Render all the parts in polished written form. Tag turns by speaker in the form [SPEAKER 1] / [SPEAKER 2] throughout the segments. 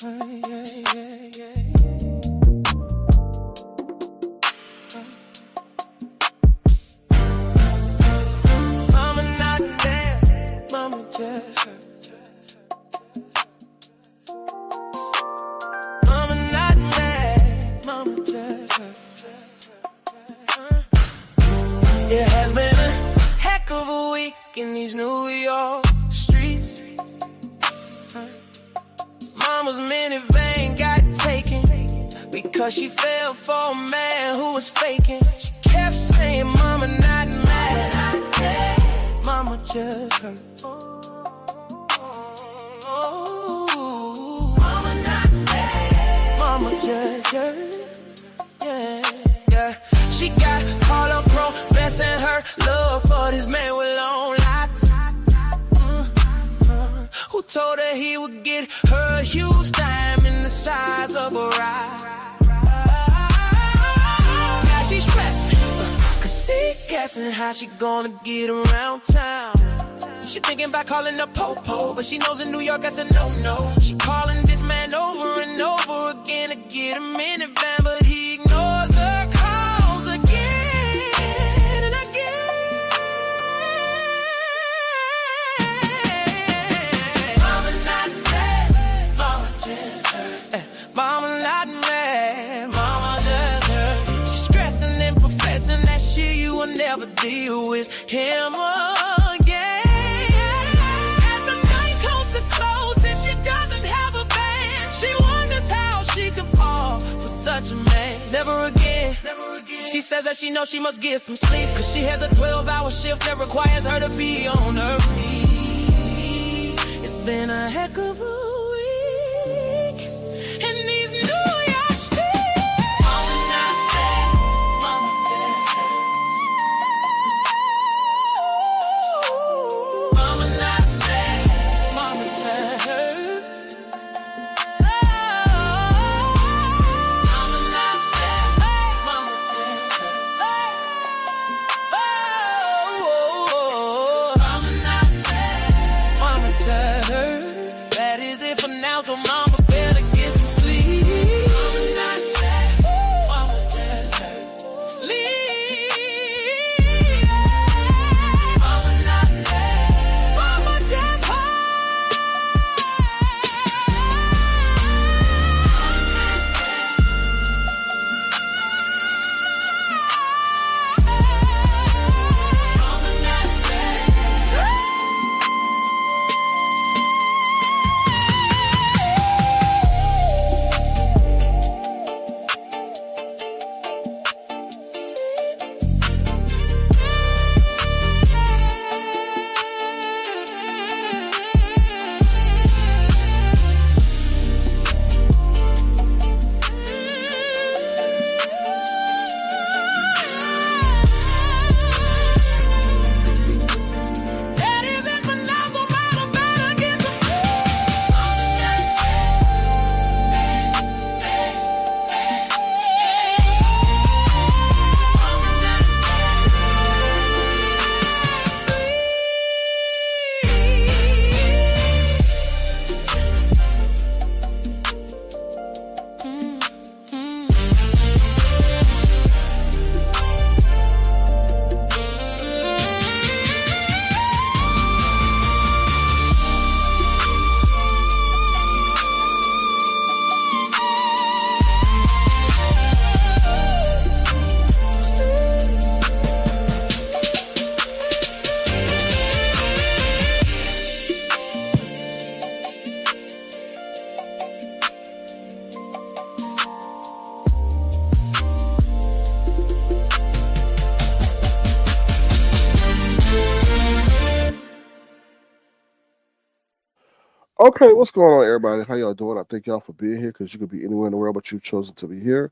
[SPEAKER 1] Mama not there, mama just hurt. Mama not mad, mama just hurt. It has been a heck of a week in these New York streets. Mama's minivan got taken because she fell for a man who was faking. She kept saying, Mama not mad, mama just hurt. Oh, mama not mad, mama just hurt. Yeah, yeah. She got caught up professing her love for this man with long locks. Who told her he would get her a huge diamond the size of a rock? Now she's stressing, cause she guessing how she gonna get around town. She thinking about calling the po-po, but she knows in New York that's a no-no. She calling this man over and over again to get him in the van, but he ignores her calls again and again. Mama not mad, mama just hurt. Mama not mad, mama just hurt. She's stressing and professing that she will never deal with him again. As the night comes to close and she doesn't have a van, she wonders how she could fall for such a man. Never again, never again. She says that she knows she must get some sleep, cause she has a 12-hour shift that requires her to be on her feet. It's been a heck of a week in these New York streets. Mama not mad, mama just hurt. Mama not mad, mama just hurt. Mama not mad, mama just hurt. Mama not mad, mama just hurt. That is it for now, so mama better get some sleep. Mama not mad, mama just hurt. Sleep. Mama not mad, mama just hurt. Mama not mad. That is it for now, so mama better get some sleep. Mama not mad, mama not
[SPEAKER 2] Okay, what's going on, everybody? How y'all doing? I thank y'all for being here, because you could be anywhere in the world, but you've chosen to be here.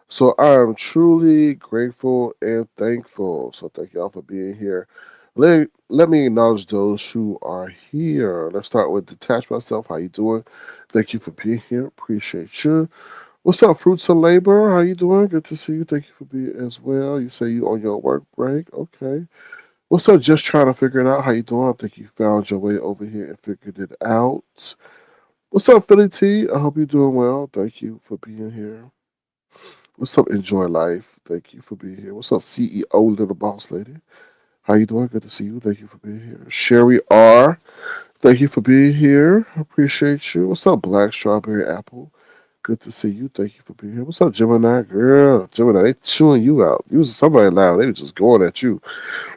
[SPEAKER 2] So I am truly grateful and thankful. So thank y'all for being here. Let me acknowledge those who are here. Let's start with Detach Myself. How you doing? Thank you for being here. Appreciate you. What's up, Fruits of Labor? How you doing? Good to see you. Thank you for being as well. You say you on your work break. Okay. What's up? Just trying to figure it out. How you doing? I think you found your way over here and figured it out. What's up, Philly T? I hope you're doing well. Thank you for being here. What's up, Enjoy Life? Thank you for being here. What's up, CEO Little Boss Lady? How you doing? Good to see you. Thank you for being here. Sherry R. Thank you for being here. I appreciate you. What's up, Black Strawberry Apple? Good to see you. Thank you for being here. What's up, Gemini? Girl, Gemini, they chewing you out. You was somebody loud. They was just going at you.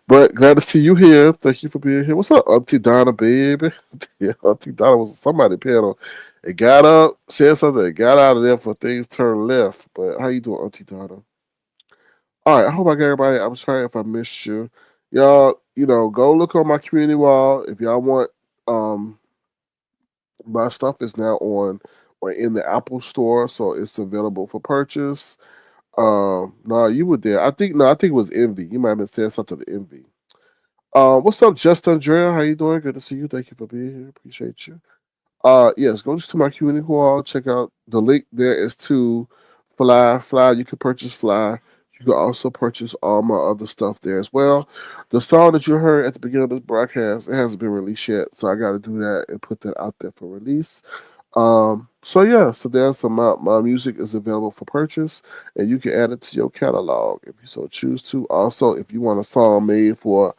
[SPEAKER 2] But glad to see you here. Thank you for being here. What's up, Auntie Donna, baby? Yeah, Auntie Donna was somebody panel. It got up, said something, it got out of there for things turned left. But how you doing, Auntie Donna? All right, I hope I got everybody. I'm sorry if I missed you. Y'all, go look on my community wall. If y'all want my stuff is now on or in the Apple store, so it's available for purchase. No, you were there. I think it was Envy. You might have been saying something to Envy. What's up, Just Andrea? How you doing? Good to see you. Thank you for being here. Appreciate you. Yes, go just to my community hall. Check out the link. There is to Fly. Fly. You can purchase Fly. You can also purchase all my other stuff there as well. The song that you heard at the beginning of this broadcast, it hasn't been released yet, so I got to do that and put that out there for release. So yeah, so there's some my music is available for purchase, and you can add it to your catalog if you so choose to. Also, if you want a song made for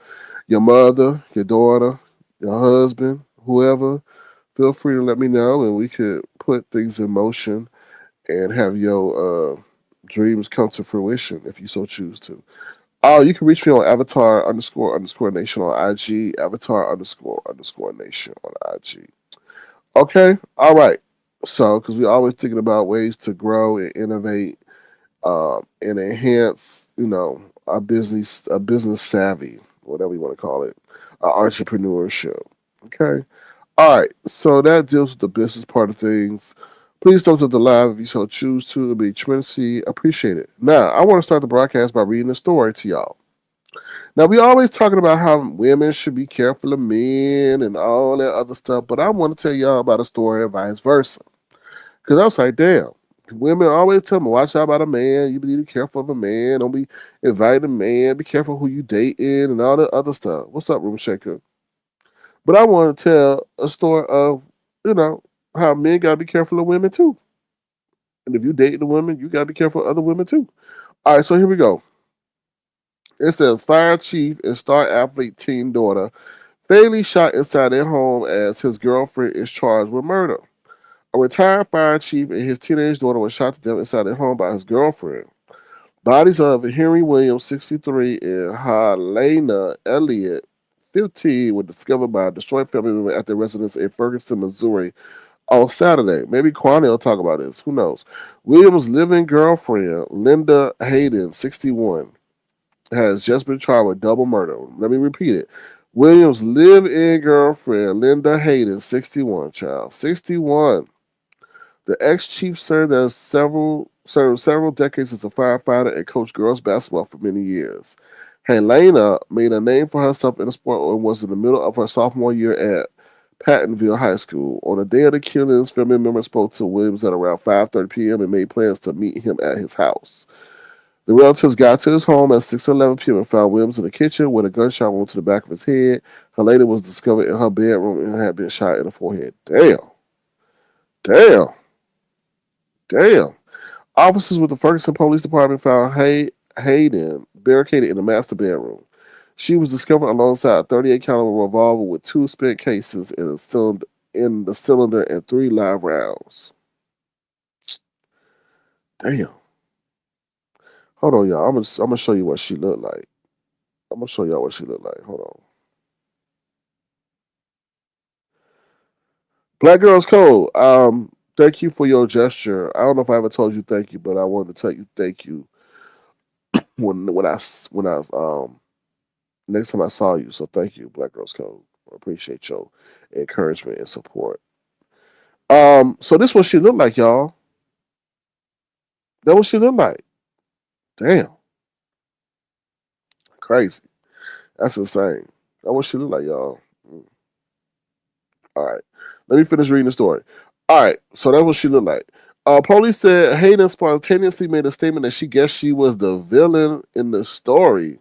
[SPEAKER 2] your mother, your daughter, your husband, whoever, feel free to let me know, and we could put things in motion and have your dreams come to fruition if you so choose to. Oh, you can reach me on avatar underscore nation on IG, avatar underscore nation on IG. Okay, all right. So, because we're always thinking about ways to grow and innovate and enhance, our business savvy, whatever you want to call it, our entrepreneurship. Okay. All right. So that deals with the business part of things. Please don't to the live if you so choose to. It'll be tremendously appreciated. Now, I want to start the broadcast by reading a story to y'all. Now, we always talking about how women should be careful of men and all that other stuff, but I want to tell y'all about a story and vice versa. Because I was like, damn, women always tell me, watch out about a man. You need to be careful of a man. Don't be inviting a man. Be careful who you dating and all that other stuff. What's up, Room Shaker? But I want to tell a story of, you know, how men got to be careful of women too. And if you dating a woman, you got to be careful of other women too. All right, so here we go. It says fire chief and star athlete teen daughter fatally shot inside their home as his girlfriend is charged with murder. A retired fire chief and his teenage daughter were shot to death inside their home by his girlfriend. Bodies of Henry Williams, 63, and Helena Elliott, 15, were discovered by a Detroit family member at their residence in Ferguson, Missouri on Saturday. Maybe Kwame will talk about this. Who knows? Williams' living girlfriend, Linda Hayden, 61, has just been tried with double murder. Let me repeat it. Williams' live-in girlfriend, Linda Hayden, 61, child. 61. The ex-chief served several decades as a firefighter and coached girls basketball for many years. Helena made a name for herself in the sport and was in the middle of her sophomore year at Pattonville High School. On the day of the killings, family members spoke to Williams at around 5:30 p.m. and made plans to meet him at his house. The relatives got to his home at 6:11 p.m. and found Williams in the kitchen with a gunshot wound to the back of his head. Helena was discovered in her bedroom and had been shot in the forehead. Damn. Damn. Damn. Officers with the Ferguson Police Department found Hayden barricaded in the master bedroom. She was discovered alongside a 38 caliber revolver with two spent cases in the cylinder and three live rounds. Damn. Hold on, y'all. I'm gonna show you what she looked like. I'm gonna show y'all what she looked like. Hold on. Black Girls Code. Thank you for your gesture. I don't know if I ever told you thank you, but I wanted to tell you thank you when I next time I saw you. So thank you, Black Girls Code. I appreciate your encouragement and support. So this what she looked like, y'all. That what she looked like. Damn, crazy. That's insane. That what she looked like, y'all. All right, let me finish reading the story. All right, so that's what she looked like. Police said Hayden spontaneously made a statement that she guessed she was the villain in the story.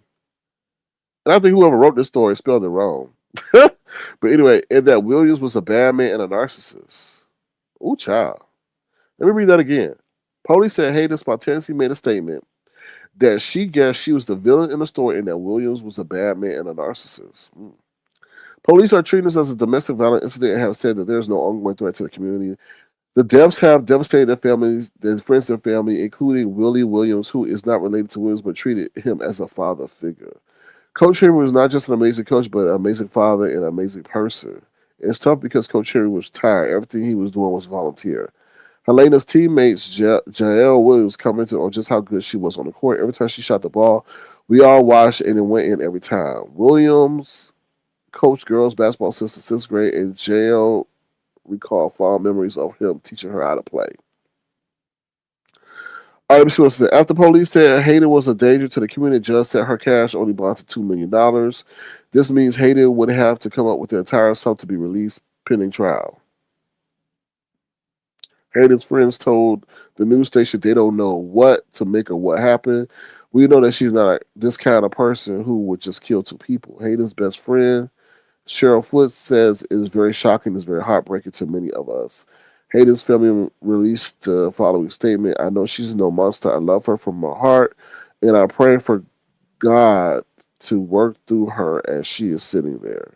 [SPEAKER 2] And I think whoever wrote this story spelled it wrong. But anyway, and that Williams was a bad man and a narcissist. Ooh, child. Let me read that again. Police said Hayden spontaneously made a statement that she guessed she was the villain in the story and that Williams was a bad man and a narcissist. Police are treating this as a domestic violence incident and have said that there's no ongoing threat to the community. The deaths have devastated their families, their friends, and family, including Willie Williams, who is not related to Williams but treated him as a father figure. Coach Henry was not just an amazing coach, but an amazing father and an amazing person. It's tough because Coach Henry was tired. Everything he was doing was volunteer. Helena's teammates, Jael Williams, commented on just how good she was on the court. Every time she shot the ball, we all watched and it went in every time. Williams coached girls basketball since the sixth grade, and Jael recalled fond memories of him teaching her how to play. RBC wants to say, after police said Hayden was a danger to the community, judge said her cash only bond to $2 million. This means Hayden would have to come up with the entire sum to be released pending trial. Hayden's friends told the news station they don't know what to make of what happened. We know that she's not this kind of person who would just kill two people. Hayden's best friend, Cheryl Foote, says it is very shocking, it's very heartbreaking to many of us. Hayden's family released the following statement. I know she's no monster. I love her from my heart, and I'm praying for God to work through her as she is sitting there.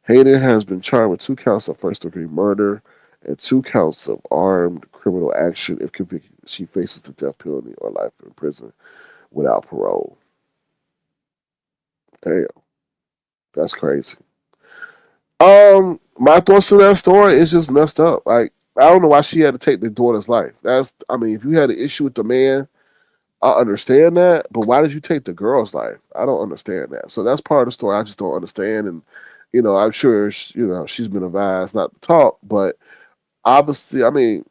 [SPEAKER 2] Hayden has been charged with 2 counts of first-degree murder and 2 counts of armed criminal action. If convicted, she faces the death penalty or life in prison without parole. Damn, that's crazy. My thoughts on that story is just messed up. Like, I don't know why she had to take the daughter's life. I mean, if you had an issue with the man, I understand that, but why did you take the girl's life? I don't understand that. So that's part of the story I just don't understand. And, I'm sure, she's been advised not to talk, but obviously, I mean,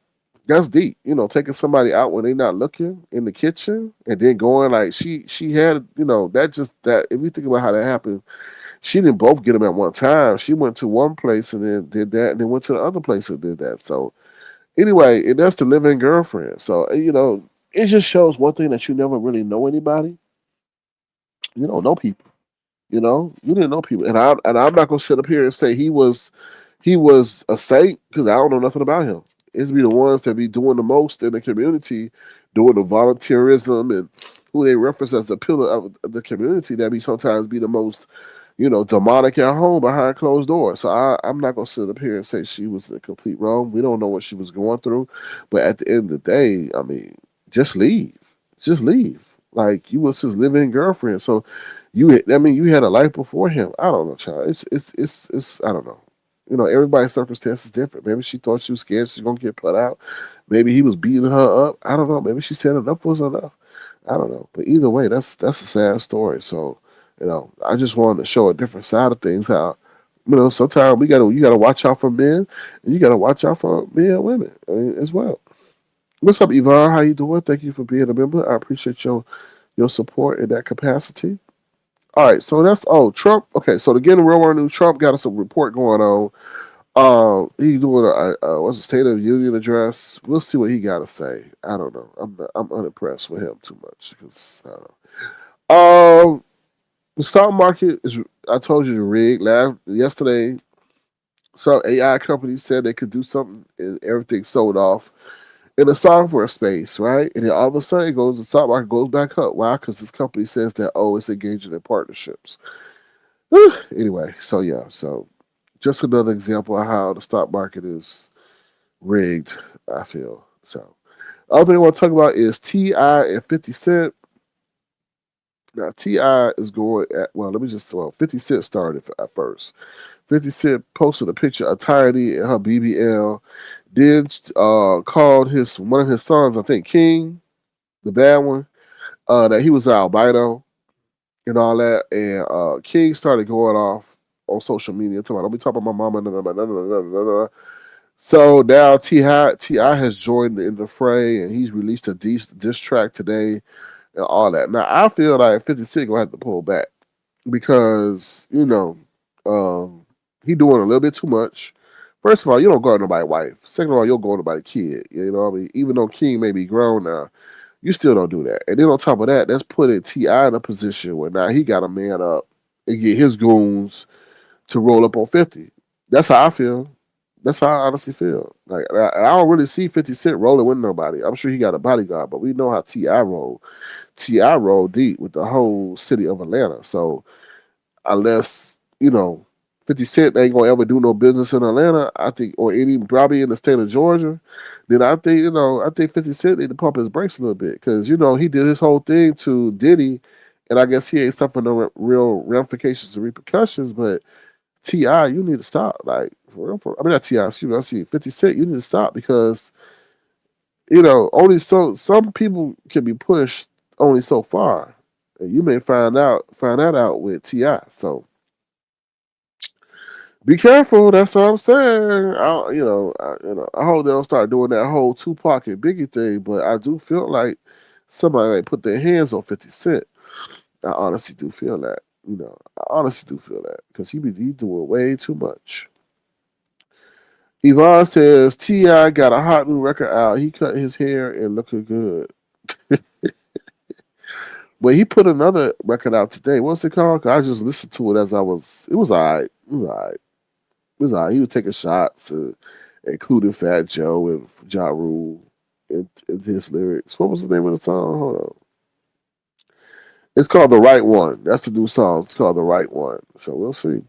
[SPEAKER 2] that's deep. Taking somebody out when they're not looking in the kitchen and then going like she had, that if you think about how that happened, she didn't both get them at one time. She went to one place and then did that, and then went to the other place and did that. So anyway, and that's the living girlfriend. So it just shows one thing, that you never really know anybody. You don't know people. You didn't know people, and I'm not gonna sit up here and say he was a saint because I don't know nothing about him. It's be the ones that be doing the most in the community, doing the volunteerism and who they reference as the pillar of the community that be sometimes be the most demonic at home behind closed doors. So I'm not gonna sit up here and say she was in the complete wrong. We don't know what she was going through, but at the end of the day, I mean, just leave, just leave. Like, you was his living girlfriend, so you had a life before him. I don't know, child. It's I don't know. Everybody's circumstance is different. Maybe she thought she was scared she's gonna get put out. Maybe he was beating her up. I don't know. Maybe she said enough was enough. I don't know. But either way, that's a sad story. So, I just wanted to show a different side of things. How, sometimes you gotta watch out for men, and you gotta watch out for men and women, as well. What's up, Yvonne? How you doing? Thank you for being a member. I appreciate your support in that capacity. All right, so that's Trump. Okay, so to get in real world news, Trump got us a report going on. He doing what's the State of the Union address? We'll see what he got to say. I don't know. I'm unimpressed with him too much because I don't know. The stock market is. I told you, rigged. Yesterday, some AI companies said they could do something, and everything sold off in the software space, right? And then all of a sudden, the stock market goes back up. Why? Because this company says that it's engaging in partnerships. Anyway, so yeah, so just another example of how the stock market is rigged, I feel. So, the other thing I want to talk about is T.I. and 50 Cent. Now, T.I. is going at, well, 50 Cent started at first. 50 Cent posted a picture of Tiny and her BBL, then called one of his sons, I think King, the bad one, that he was an albino and all that. And King started going off on social media, talking about, don't be talking about my mama, So now T.I. has joined in the fray, and he's released a diss track today and all that. Now, I feel like 50 Cent gonna have to pull back because, he doing a little bit too much. First of all, you don't go to nobody's wife. Second of all, you don't go to nobody's kid. You know what I mean? Even though King may be grown now, you still don't do that. And then on top of that, that's putting T.I. in a position where now he got to man up and get his goons to roll up on 50. That's how I feel. That's how I honestly feel. Like I don't really see 50 Cent rolling with nobody. I'm sure he got a bodyguard, but we know how T.I. roll. T.I. rolled deep with the whole city of Atlanta. So unless, you know, 50 Cent ain't gonna ever do no business in Atlanta, I think, or any probably in the state of Georgia, then I think, I think 50 Cent need to pump his brakes a little bit. Because, he did his whole thing to Diddy, and I guess he ain't suffering no real ramifications and repercussions, but T.I., you need to stop. Like, for real, I mean, not T.I., excuse me, I see 50 Cent, you need to stop because, only some people can be pushed only so far. And you may find that out with T.I. So be careful. That's what I'm saying. I hope they don't start doing that whole Tupac and Biggie thing. But I do feel like somebody might put their hands on 50 Cent. I honestly do feel that. I honestly do feel that because he doing way too much. Yvonne says T.I. got a hot new record out. He cut his hair and looking good. But he put another record out today. What's it called? 'Cause I just listened to it as I was. It was alright. It was alright. It was alright. He was taking shots, including Fat Joe and Ja Rule in his lyrics. What was the name of the song? Hold on. It's called The Right One. That's the new song. It's called The Right One. So we'll see.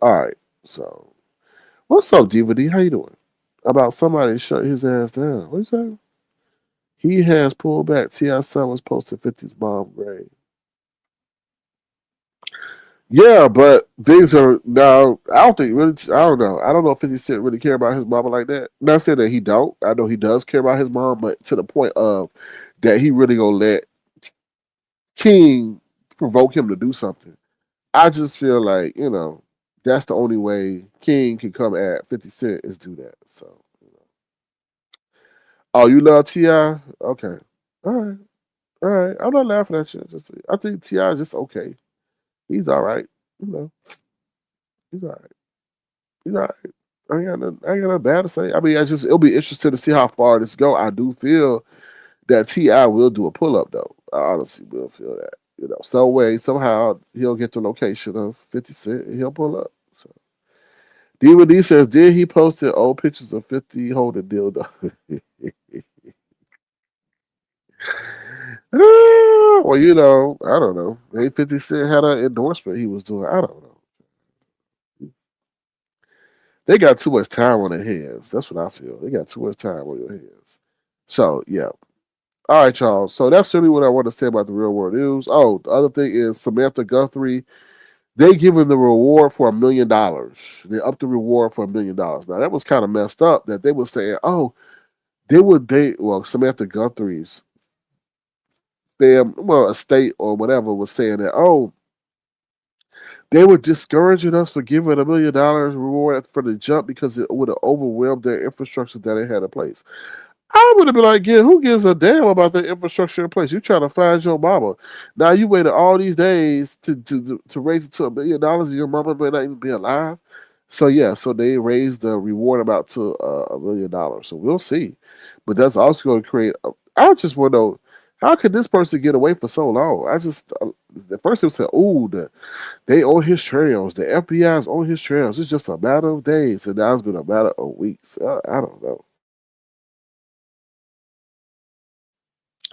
[SPEAKER 2] All right. So what's up, DVD? How you doing? About somebody shut his ass down. What you saying? He has pulled back. T.I.'s son was posted 50's mom grave. Yeah, but things are now. I don't think really. I don't know. I don't know if 50 Cent really care about his mama like that. Not saying that he don't. I know he does care about his mom, but to the point of that he really gonna let King provoke him to do something. I just feel like that's the only way King can come at 50 Cent is do that. So, oh, you love Ti? Okay, all right, all right. I'm not laughing at you. I think Ti is just okay. He's all right. You know, he's all right. He's all right. I ain't got nothing bad to say. I mean, it'll be interesting to see how far this go. I do feel that Ti will do a pull up though. I honestly will feel that. Some way, somehow he'll get the location of 50 Cent and he'll pull up. So DVD says, did he posted old pictures of 50 holding dildo? Well, I don't know. Maybe 50 Cent had an endorsement he was doing. I don't know. They got too much time on their hands. That's what I feel. They got too much time on your hands. So, yeah. All right, y'all. So that's really what I want to say about the real world news. Oh, the other thing is Samantha Guthrie. They given the reward for $1 million. They upped the reward for $1 million. Now that was kind of messed up. That they were saying, oh, they would date. Well, Samantha Guthrie's estate or whatever was saying that, oh, they were discouraging us for giving $1 million reward for the jump because it would have overwhelmed their infrastructure that they had in place. I would have been like, yeah, who gives a damn about the infrastructure in place? You're trying to find your mama. Now you waited all these days to raise it to $1 million and your mama may not even be alive. So yeah, so they raised the reward amount to $1 million. So we'll see. But that's also going to create. I just want to know, how could this person get away for so long? The first it said, oh, they own his trails. The FBI's on his trails. It's just a matter of days, and now it's been a matter of weeks. I don't know.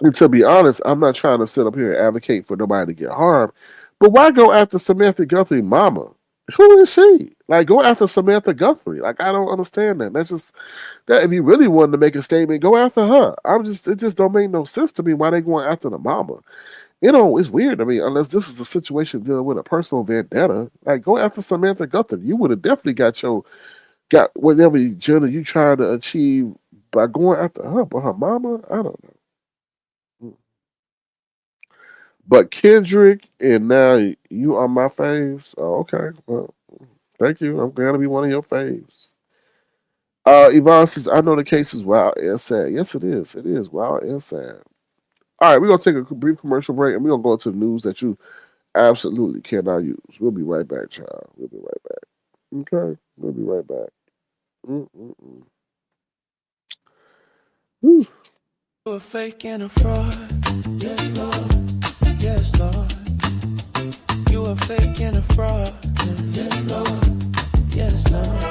[SPEAKER 2] And to be honest, I'm not trying to sit up here and advocate for nobody to get harmed, but why go after Samantha Guthrie mama? Who is she? Like, go after Samantha Guthrie. Like, I don't understand that. That's just that if you really wanted to make a statement, go after her. It just don't make no sense to me why they going after the mama. It's weird to me, unless this is a situation dealing with a personal vendetta. Like, go after Samantha Guthrie. You would have definitely got whatever agenda you trying to achieve by going after her, but her mama, I don't know. But Kendrick and now you are my faves. Oh, okay. Well, thank you. I'm glad to be one of your faves. Yvonne says, I know the case is wild and sad. Yes, it is. It is wild and sad. All right, we're going to take a brief commercial break and we're going to go into the news that you absolutely cannot use. We'll be right back, child. We'll be right back. Okay? We'll be right back.
[SPEAKER 1] You a fake and a fraud. Yes, Lord. Yes, Lord. You a fake and a fraud. Yes, Lord. Yes, Lord.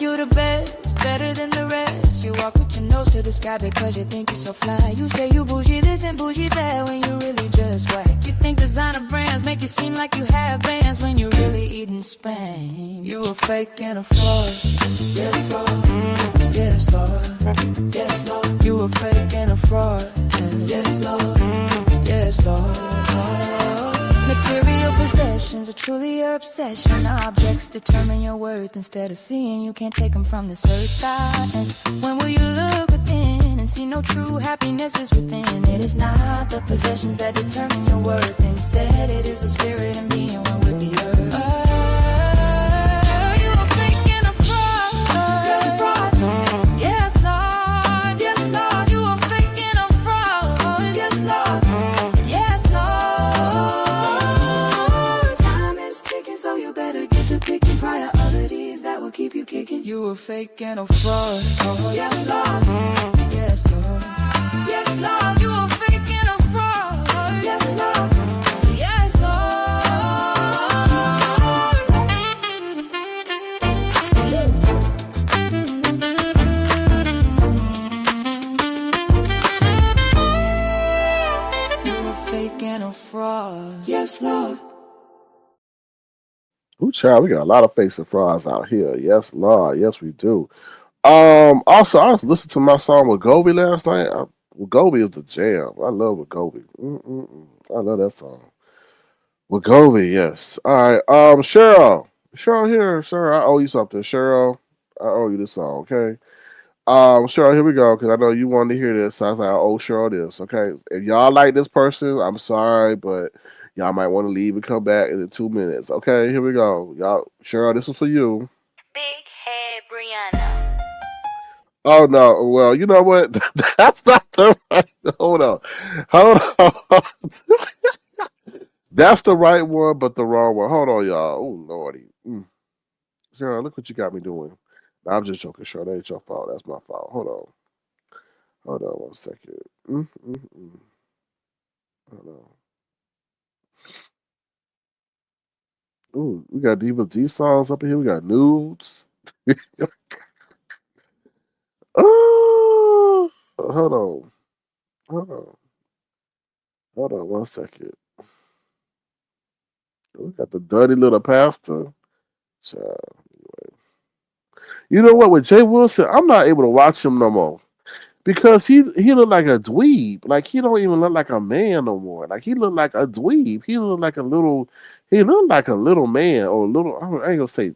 [SPEAKER 1] you the best, better than the rest. You walk with your nose to the sky because you think you're so fly. You say you bougie this and bougie that when you really just whack. You think designer brands make you seem like you have bands when you're really eating spam. You a fake and a fraud. Yes, Lord. Yes, Lord. Yes, Lord. You a fake and a fraud. Yes, Lord. Yes, Lord. Material possessions are truly your obsession. Objects determine your worth instead of seeing. You can't take them from this earth. And when will you look within and see no true happiness is within? It is not the possessions that determine your worth. Instead, it is the spirit and being one with the earth. You a fake and a fraud. Yes, fraud. Yes, Lord. Yes, Lord. You a fake and a fraud. Yes, Lord. Yes, Lord. Time is ticking, so you better get to picking priorities that will keep you kicking. You a fake and a fraud. Oh, yes, Lord. Yes, Lord. Yes, Lord. You a fake and a fraud. Yes, Lord. Yes, Lord. You a fake and a fraud. Yes, Lord.
[SPEAKER 2] Ooh, child, we got a lot of fakes and frauds out here. Yes, Lord. Yes, we do. Also, I was listening to my song with Gobi last night. Gobi is the jam. I love with Gobi. I love that song. With Gobi, yes. All right. Cheryl. Cheryl here. Cheryl, I owe you something. Cheryl, I owe you this song, okay? Cheryl, here we go, because I know you wanted to hear this. So I was like, I owe Cheryl this, okay? If y'all like this person, I'm sorry, but y'all might want to leave and come back in 2 minutes. Okay, here we go. Y'all, Cheryl, this is for you.
[SPEAKER 1] Big head Brianna.
[SPEAKER 2] Oh no, well, you know what? That's not the right. Hold on. Hold on. That's the right one, but the wrong one. Hold on, y'all. Oh lordy. Cheryl, look what you got me doing. Nah, I'm just joking, Cheryl. That ain't your fault. That's my fault. Hold on. Hold on 1 second. Hold on. Ooh, we got Diva D songs up in here. We got nudes. Oh, hold on. Hold on. Hold on 1 second. We got the dirty little pastor. Child. You know what? With Jay Wilson, I'm not able to watch him no more because he look like a dweeb. Like he don't even look like a man no more. Like he look like a dweeb. He look like a little. He look like a little man or a little. I ain't gonna say.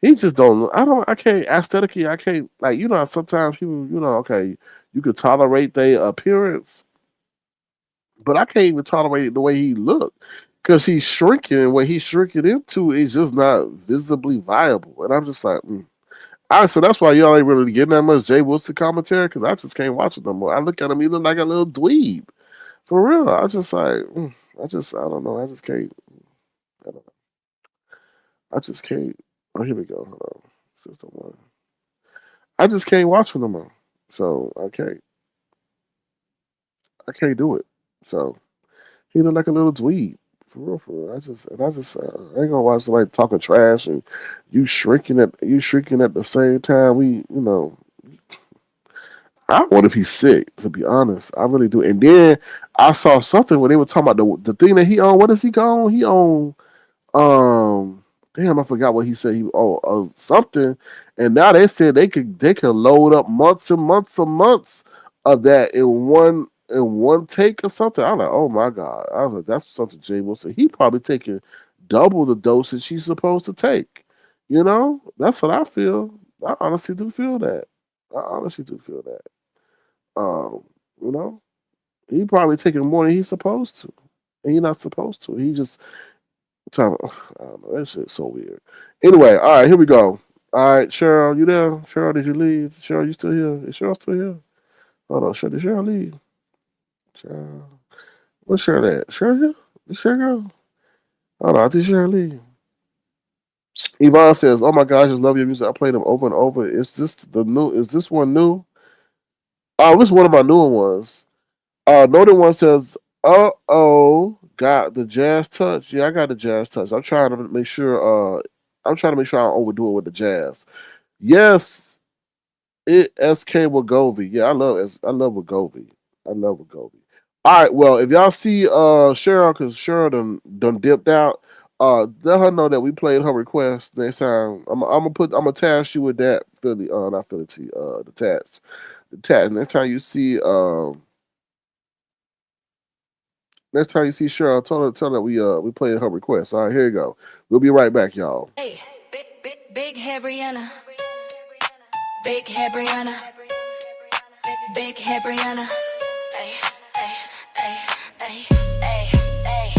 [SPEAKER 2] He just don't. I don't. I can't aesthetically. I can't like. You know, how sometimes people. You know, okay, you could tolerate their appearance, but I can't even tolerate the way he look because he's shrinking, and what he's shrinking into is just not visibly viable. And I'm just like, all right, so that's why y'all ain't really getting that much Jay Wilson commentary because I just can't watch it no more. I look at him, he look like a little dweeb. For real. I just like, I don't know. I just can't. I, don't, I just can't. Oh, here we go. Hold on. System one. I just can't watch him no more. So I can't do it. So he look like a little dweeb. For real, for real. I ain't gonna watch somebody talking trash and you shrinking at the same time. I wonder if he's sick, to be honest. I really do. And then I saw something where they were talking about the thing that he owned. What does he own? He owned damn, I forgot what he said. He something. And now they said they could load up months and months and months of that in one take or something. I'm like, oh my God. I was like, that's something Jay Wilson. He probably taking double the dosage he's supposed to take. You know? That's what I feel. I honestly do feel that. I honestly do feel that. Um, you know, he probably taking more than he's supposed to, and he's not supposed to. He just time. I don't know. That shit's so weird. Anyway, all right, here we go. All right, Cheryl, you there? Cheryl, did you leave? Cheryl, you still here? Is Cheryl still here? Hold on, Cheryl, did Cheryl leave? Cheryl, where's Cheryl at? Cheryl here? Did Cheryl go? Hold on, I think Cheryl leave. Yvonne says, "Oh my gosh, I just love your music. I play them over and over. Is this the new? Is this one new? Oh, this is one of my newer ones. Another one says, got the jazz touch. Yeah, I got the jazz touch. I'm trying to make sure I'm trying to make sure I don't overdo it with the jazz. Yes, it SK Wagovi. Yeah, I love Wagovi. I love Wagovi. All right, well, if y'all see Cheryl, because Cheryl done dipped out, let her know that we played her request next time. I'm gonna task you with that Philly, not Philly T, the tats. The tats. Next time you see Cheryl, tell her we played her request. All right, here you go. We'll be right back, y'all.
[SPEAKER 1] Hey, big head Brianna, big head Brianna, big head Brianna. Hey, hey, hey, hey, hey, hey.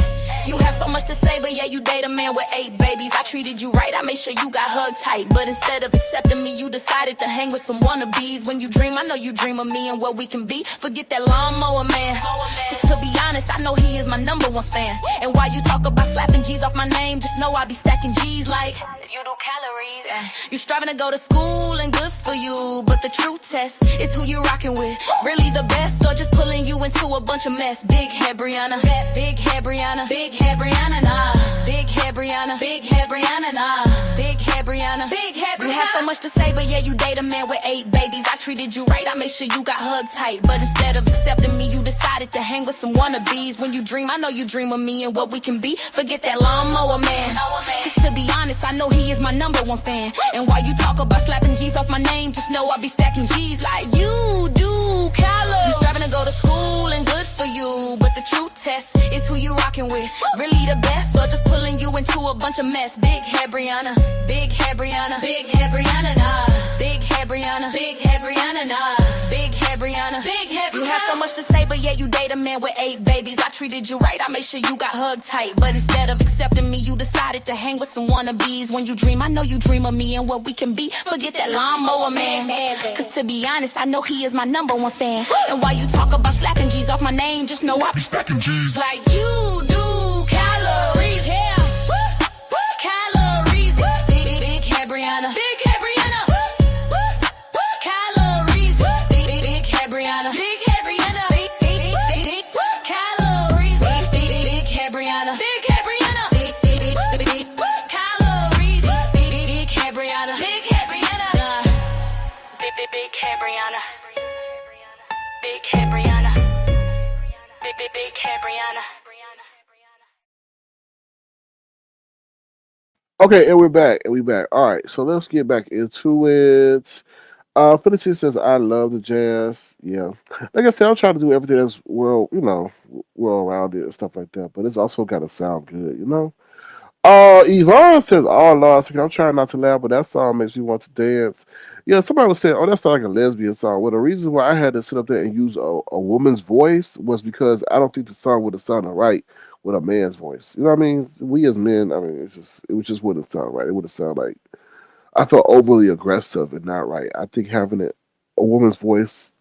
[SPEAKER 1] You have so much to say, but yeah, you date a man with 8 babies. I treated you right, I made sure you got hugged tight. But instead of accepting me, you decided to hang with some wannabes. When you dream, I know you dream of me and what we can be. Forget that lawnmower man. Cause to be honest, I know he is my #1 fan. And while you talk about slapping G's off my name, just know I be stacking G's like you do calories. You striving to go to school and good for you, but the true test is who you rocking with. Really the best, or just pulling you into a bunch of mess. Big head Brianna, big head Brianna, big head Brianna, nah. Big head Brianna, big head Brianna, nah. Big head Brianna, big head Brianna. You have so much to say, but yeah, you date a man with 8 babies. I treated you right, I made sure you got hugged tight. But instead of accepting me, you decided to hang with some wannabes. When you dream, I know you dream of me and what we can be. Forget that lawnmower man. Cause to be honest, I know he is my #1 fan. And while you talk about slapping G's off my name, just know I be stacking G's like you do calories. You striving to go to school and good for you, but the true test is who you rocking with. Really the best, or just pulling you into a bunch of mess. Big head Brianna, big head Brianna, big head Brianna, nah. Big head Brianna, big head Brianna, nah. Big head Brianna, big head Brianna. You have so much to say, but yeah, you date a man with 8 babies. I treated you right, I made sure you got hugged tight. But instead of accepting me, you decided to hang with some wannabes. When you dream, I know you dream of me and what we can be. Forget that lawnmower man. Cause to be honest, I know he is my #1 fan. And while you talk about slapping G's off my name, just know I be stacking G's like you do calories. Yeah, calories. Big head Brianna, big head Brianna. Calories. Big head Brianna, big head Brianna. Big calories. Big head Brianna, big head Brianna. Big calories. Big head Brianna, big head Brianna. Big head Brianna, big head Brianna. Big head Brianna.
[SPEAKER 2] Okay, and we're back, All right, so let's get back into it. Felicity says, I love the jazz. Yeah. Like I said, I'm trying to do everything that's well rounded and stuff like that, but it's also got to sound good, you know? Yvonne says, "Oh Lord, I'm trying not to laugh, but that song makes me want to dance." Yeah, somebody was saying, "Oh, that sounds like a lesbian song." Well, the reason why I had to sit up there and use a woman's voice was because I don't think the song would have sounded right with a man's voice. You know what I mean? We as men, I mean, it was just wouldn't sound right. It would have sounded like I felt overly aggressive and not right. I think having a woman's voice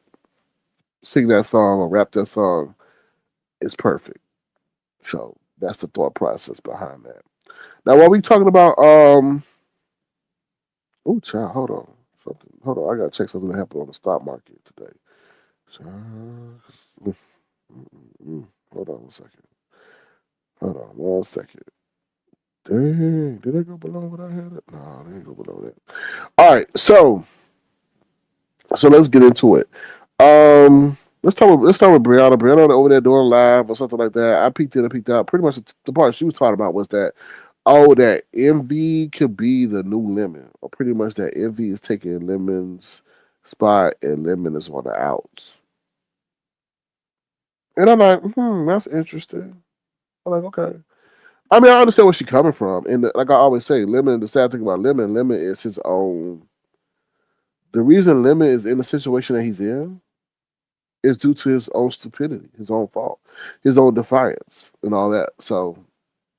[SPEAKER 2] sing that song or rap that song is perfect. So that's the thought process behind that. Now, while we talking about oh, child, hold on. Hold on. I gotta check something that happened on the stock market today. Hold on one second. Hold on 1 second. Dang, did I go below what I had it? No, I didn't go below that. All right, so let's get into it. Let's start with Brianna. Brianna over there doing live or something like that. I peeked in and peeked out. Pretty much the part she was talking about was that that envy could be the new lemon, or pretty much that envy is taking lemon's spot and lemon is on the outs. And I'm like, that's interesting. I'm like, okay. I mean, I understand where she's coming from, and like I always say, lemon. The sad thing about lemon is his own. The reason lemon is in the situation that he's in is due to his own stupidity, his own fault, his own defiance, and all that. So,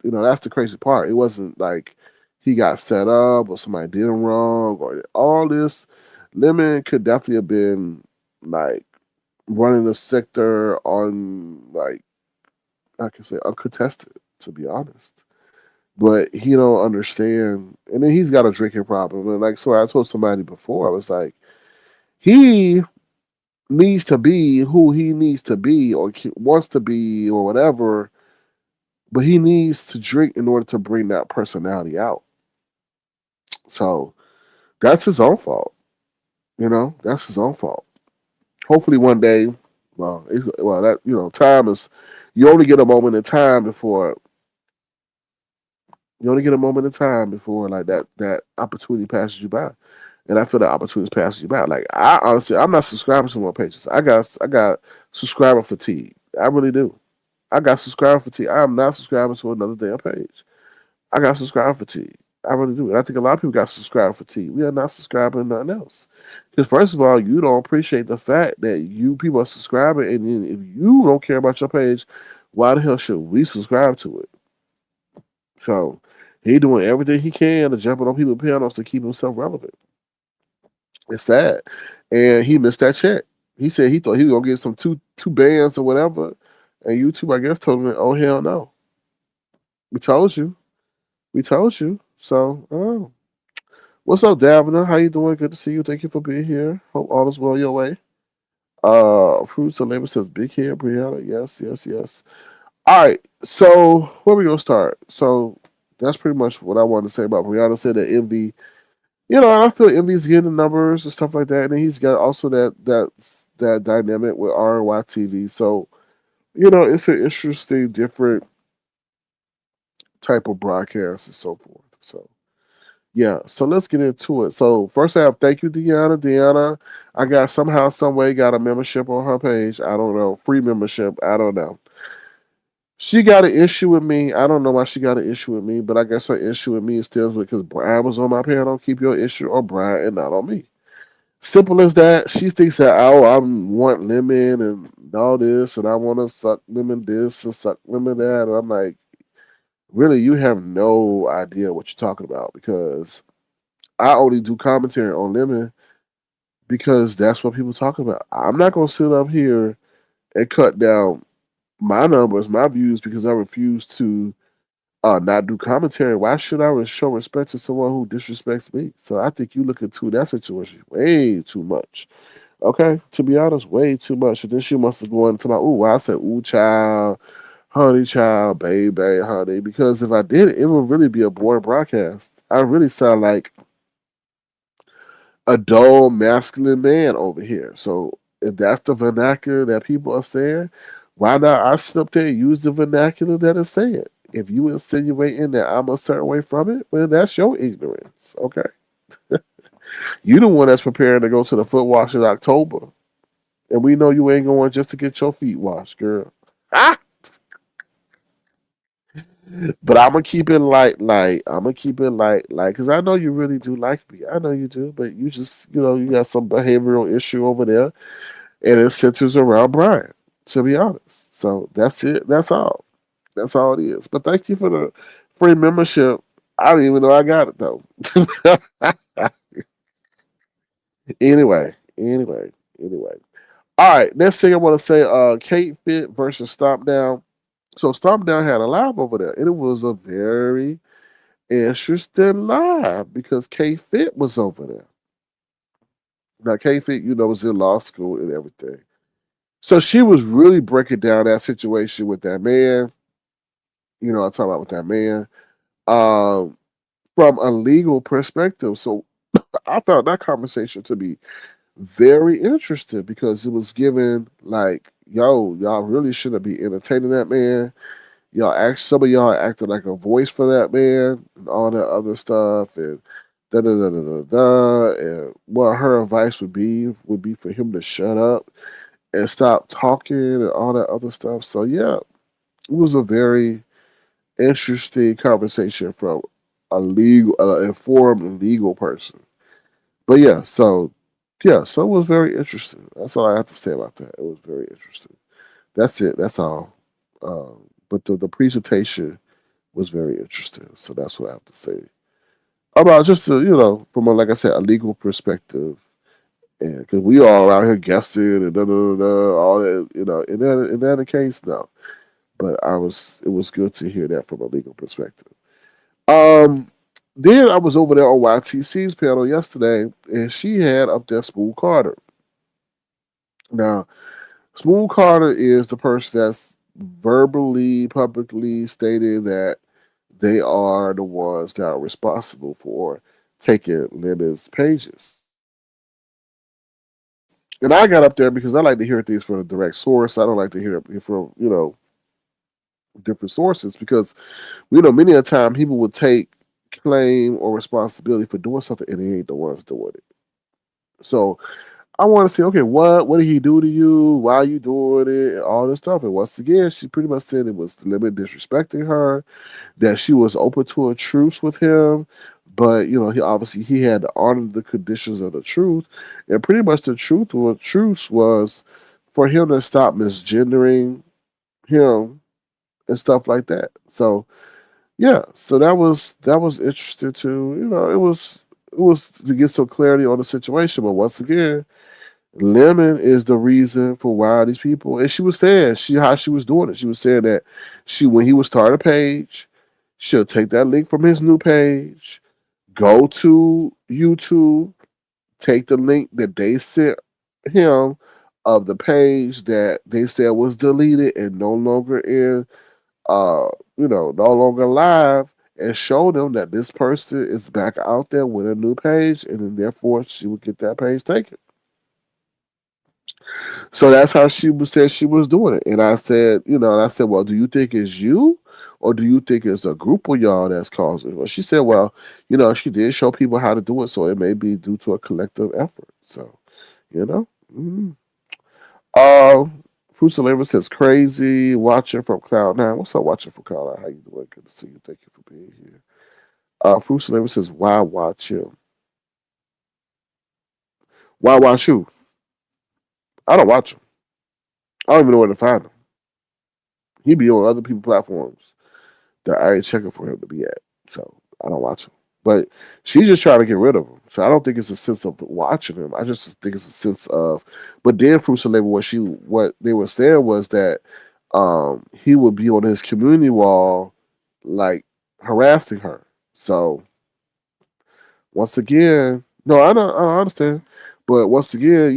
[SPEAKER 2] that's the crazy part. It wasn't like he got set up or somebody did him wrong or all this. Lemon could definitely have been like running the sector on like I can say uncontested, to be honest. But he don't understand, and then he's got a drinking problem. And like so, I told somebody before, I was like, he needs to be who he needs to be or wants to be or whatever, but he needs to drink in order to bring that personality out. So that's his own fault. That's his own fault. Hopefully one day, that time is. You only get a moment in time before you only get a moment in time before like that opportunity passes you by. And I feel that opportunity passes you by. Like I honestly, I'm not subscribing to more pages. I got subscriber fatigue. I really do. I got subscriber fatigue. I am not subscribing to another damn page. I got subscriber fatigue. I really do. And I think a lot of people got subscriber fatigue. We are not subscribing to nothing else. Because first of all, you don't appreciate the fact that you people are subscribing, and then if you don't care about your page, why the hell should we subscribe to it? So he doing everything he can to jump on people's panels to keep himself relevant. It's sad. And he missed that check. He said he thought he was gonna get some two bands or whatever. And YouTube, I guess, told him, oh hell no. We told you. We told you. So what's up, Deannna? How you doing? Good to see you. Thank you for being here. Hope all is well your way. Fruits of Labor says big hair, Brianna. Yes, yes, yes. All right. So where we gonna start? So that's pretty much what I wanted to say about Brianna. Said that Envy, and I feel Envy's getting the numbers and stuff like that, and then he's got also that dynamic with RY TV. So it's an interesting, different type of broadcast and so forth. So yeah, so let's get into it. So first I have thank you, Deanna. Deanna, I got somehow, some way got a membership on her page. I don't know, free membership. I don't know. She got an issue with me. I don't know why she got an issue with me, but I guess her issue with me is still because Brian was on my panel. Keep your issue on Brian and not on me. Simple as that. She thinks that I want lemon and all this, and I want to suck lemon this and suck lemon that. And I'm like, really, you have no idea what you're talking about because I only do commentary on lemon because that's what people talk about. I'm not gonna sit up here and cut down my numbers, my views because I refuse to not do commentary. Why should I show respect to someone who disrespects me? So I think you look into that situation way too much. Okay, to be honest, way too much. And then she must have gone to my I said child, honey child, baby, honey. Because if I did, it would really be a boring broadcast. I really sound like a dull masculine man over here. So if that's the vernacular that people are saying, why not I sit up there and use the vernacular that is saying? If you insinuating that I'm a certain way from it, well, that's your ignorance. Okay, you the one that's preparing to go to the foot wash in October, and we know you ain't going just to get your feet washed, girl. Ah! But I'm gonna keep it light. I'm gonna keep it light, because I know you really do like me. I know you do, but you just, you got some behavioral issue over there, and it centers around Brian. To be honest, so that's it. That's all. That's all it is. But thank you for the free membership. I didn't even know I got it though. anyway. All right. Next thing I want to say, Kate Fit versus Stomp Down. So Stomp Down had a live over there, and it was a very interesting live because K Fit was over there. Now K Fit, was in law school and everything. So she was really breaking down that situation with that man. I'm talking about with that man. Um, from a legal perspective. So I found that conversation to be very interesting because it was given like, yo, y'all really shouldn't be entertaining that man. Some of y'all acting like a voice for that man and all that other stuff and da da da da da da. And what her advice would be for him to shut up and stop talking and all that other stuff. So yeah, it was a very interesting conversation from informed legal person. But so it was very interesting. That's all I have to say about that. It was very interesting. That's it. That's all. But the presentation was very interesting. So that's what I have to say about just from like I said, a legal perspective, and because we all around here guessing and all that, in that the case, no. But it was good to hear that from a legal perspective. Um, then I was over there on YTC's panel yesterday, and she had up there Smooth Carter. Now, Smooth Carter is the person that's verbally, publicly stated that they are the ones that are responsible for taking Lemon's pages. And I got up there because I like to hear things from a direct source. I don't like to hear it from, different sources because, many a time people would take claim or responsibility for doing something and they ain't the ones doing it. So I want to say, okay, what did he do to you? Why are you doing it? And all this stuff. And once again, she pretty much said it was Lemon disrespecting her, that she was open to a truce with him, but he had to honor the conditions of the truth, and pretty much the truce was for him to stop misgendering him and stuff like that. So yeah, so that was interesting too. It was to get some clarity on the situation, but once again, Lemon is the reason for why these people. And she was saying how she was doing it. She was saying that when he would start a page, she'll take that link from his new page, go to YouTube, take the link that they sent him of the page that they said was deleted and no longer no longer live, and show them that this person is back out there with a new page, and then therefore she would get that page taken. So that's how she was said she was doing it. And I said, well, do you think it's you? Or do you think it's a group of y'all that's causing it? Well, she said, well, she did show people how to do it, so it may be due to a collective effort. So, you know. Mm. Uh, Fruits of Labor says crazy. Watcher from Cloud9. What's up, Watcher from Cloud9? How you doing? Good to see you. Thank you for being here. Fruits of Labor says, why watch him? Why watch you? I don't watch him. I don't even know where to find him. He be on other people's platforms that I ain't checking for him to be at. So I don't watch him. But she's just trying to get rid of him. So I don't think it's a sense of watching him. I just think it's a sense of. But then Fruits of Labor, what they were saying was that he would be on his community wall, like harassing her. So once again, no, I understand. But once again,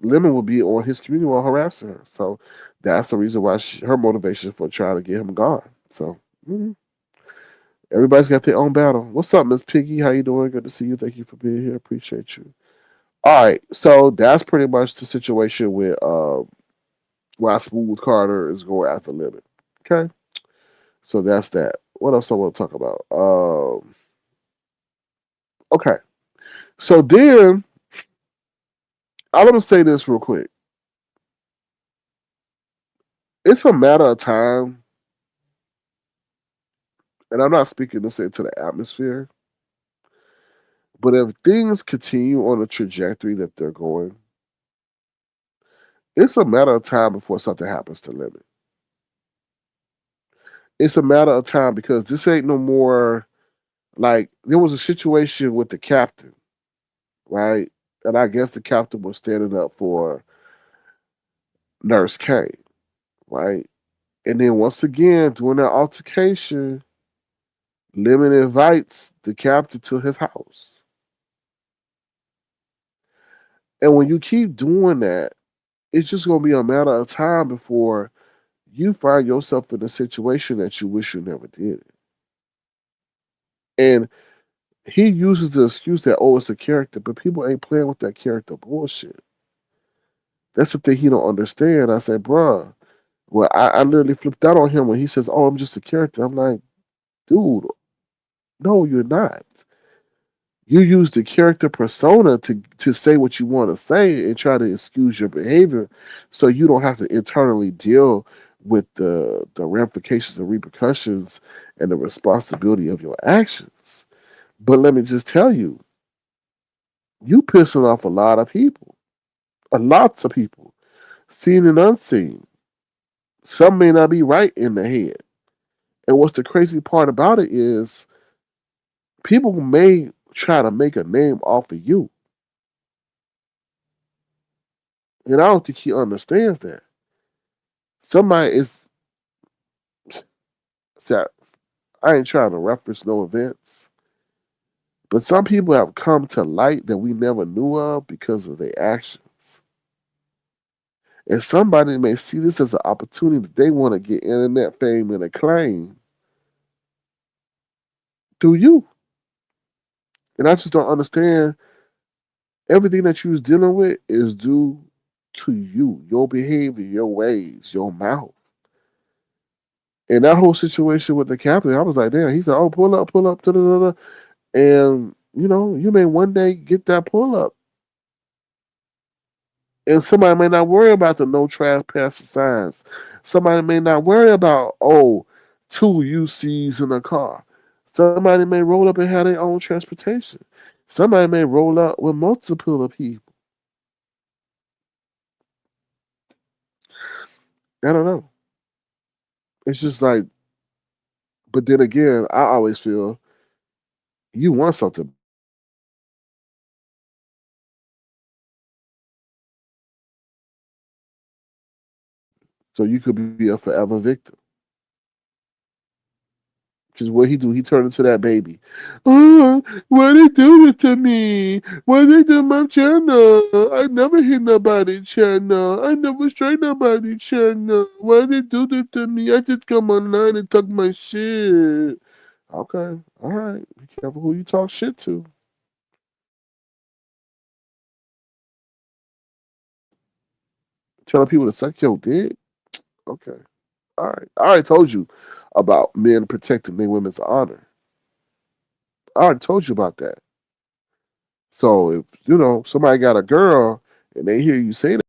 [SPEAKER 2] Lemon will be on his community wall harassing her. So that's the reason why her motivation for trying to get him gone. So everybody's got their own battle. What's up, Miss Piggy? How you doing? Good to see you. Thank you for being here. Appreciate you. All right, so that's pretty much the situation with why Smooth Carter is going after Lemon. Okay, so that's that. What else I want to talk about? Okay, so then I'm gonna say this real quick. It's a matter of time, and I'm not speaking to say to the atmosphere, but if things continue on the trajectory that they're going, it's a matter of time before something happens to Lemon. It's a matter of time because this ain't no more like there was a situation with the captain, right? And I guess the captain was standing up for Nurse K, right? And then once again, during that altercation, Lemon invites the captain to his house. And when you keep doing that, it's just going to be a matter of time before you find yourself in a situation that you wish you never did. And he uses the excuse that, oh, it's a character, but people ain't playing with that character bullshit. That's the thing he don't understand. I said, bruh, well, I literally flipped out on him when he says, oh, I'm just a character. I'm like, dude, no, you're not. You use the character persona to say what you want to say and try to excuse your behavior so you don't have to internally deal with the ramifications and repercussions and the responsibility of your actions. But let me just tell you, you pissing off a lot of people. A lots of people. Seen and unseen. Some may not be right in the head. And what's the crazy part about it is people may try to make a name off of you. And I don't think he understands that. Somebody is see, I ain't trying to reference no events, but some people have come to light that we never knew of because of their actions. And somebody may see this as an opportunity that they want to get internet fame and acclaim through you. And I just don't understand everything that you was dealing with is due to you, your behavior, your ways, your mouth. And that whole situation with the captain, I was like, damn, he said, oh, pull up, da, da, da, da. And, you may one day get that pull up. And somebody may not worry about the no trespassing signs. Somebody may not worry about, two UCs in a car. Somebody may roll up and have their own transportation. Somebody may roll up with multiple people. I don't know. It's just like, but then again, I always feel you want something bad. So you could be a forever victim. Because what he do, he turned into that baby. Oh, why they do it to me? Why they do my channel? I never hit nobody channel. I never straight nobody channel. Why they do that to me? I just come online and talk my shit. Okay, all right. Be careful who you talk shit to. Telling people to suck your dick. Okay, all right. I already told you about men protecting their women's honor. I already told you about that. So if somebody got a girl and they hear you say that,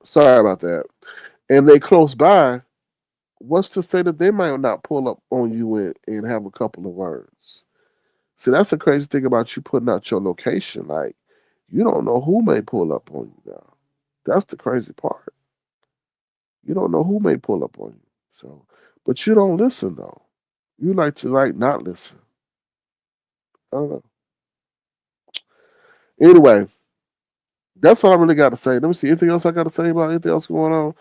[SPEAKER 2] sorry about that, and they close by, what's to say that they might not pull up on you and have a couple of words? See, that's the crazy thing about you putting out your location. Like, you don't know who may pull up on you now. That's the crazy part. You don't know who may pull up on you. So, but you don't listen though. You like to not listen. I don't know. Anyway, that's all I really got to say. Let me see. Anything else I got to say about anything else going on?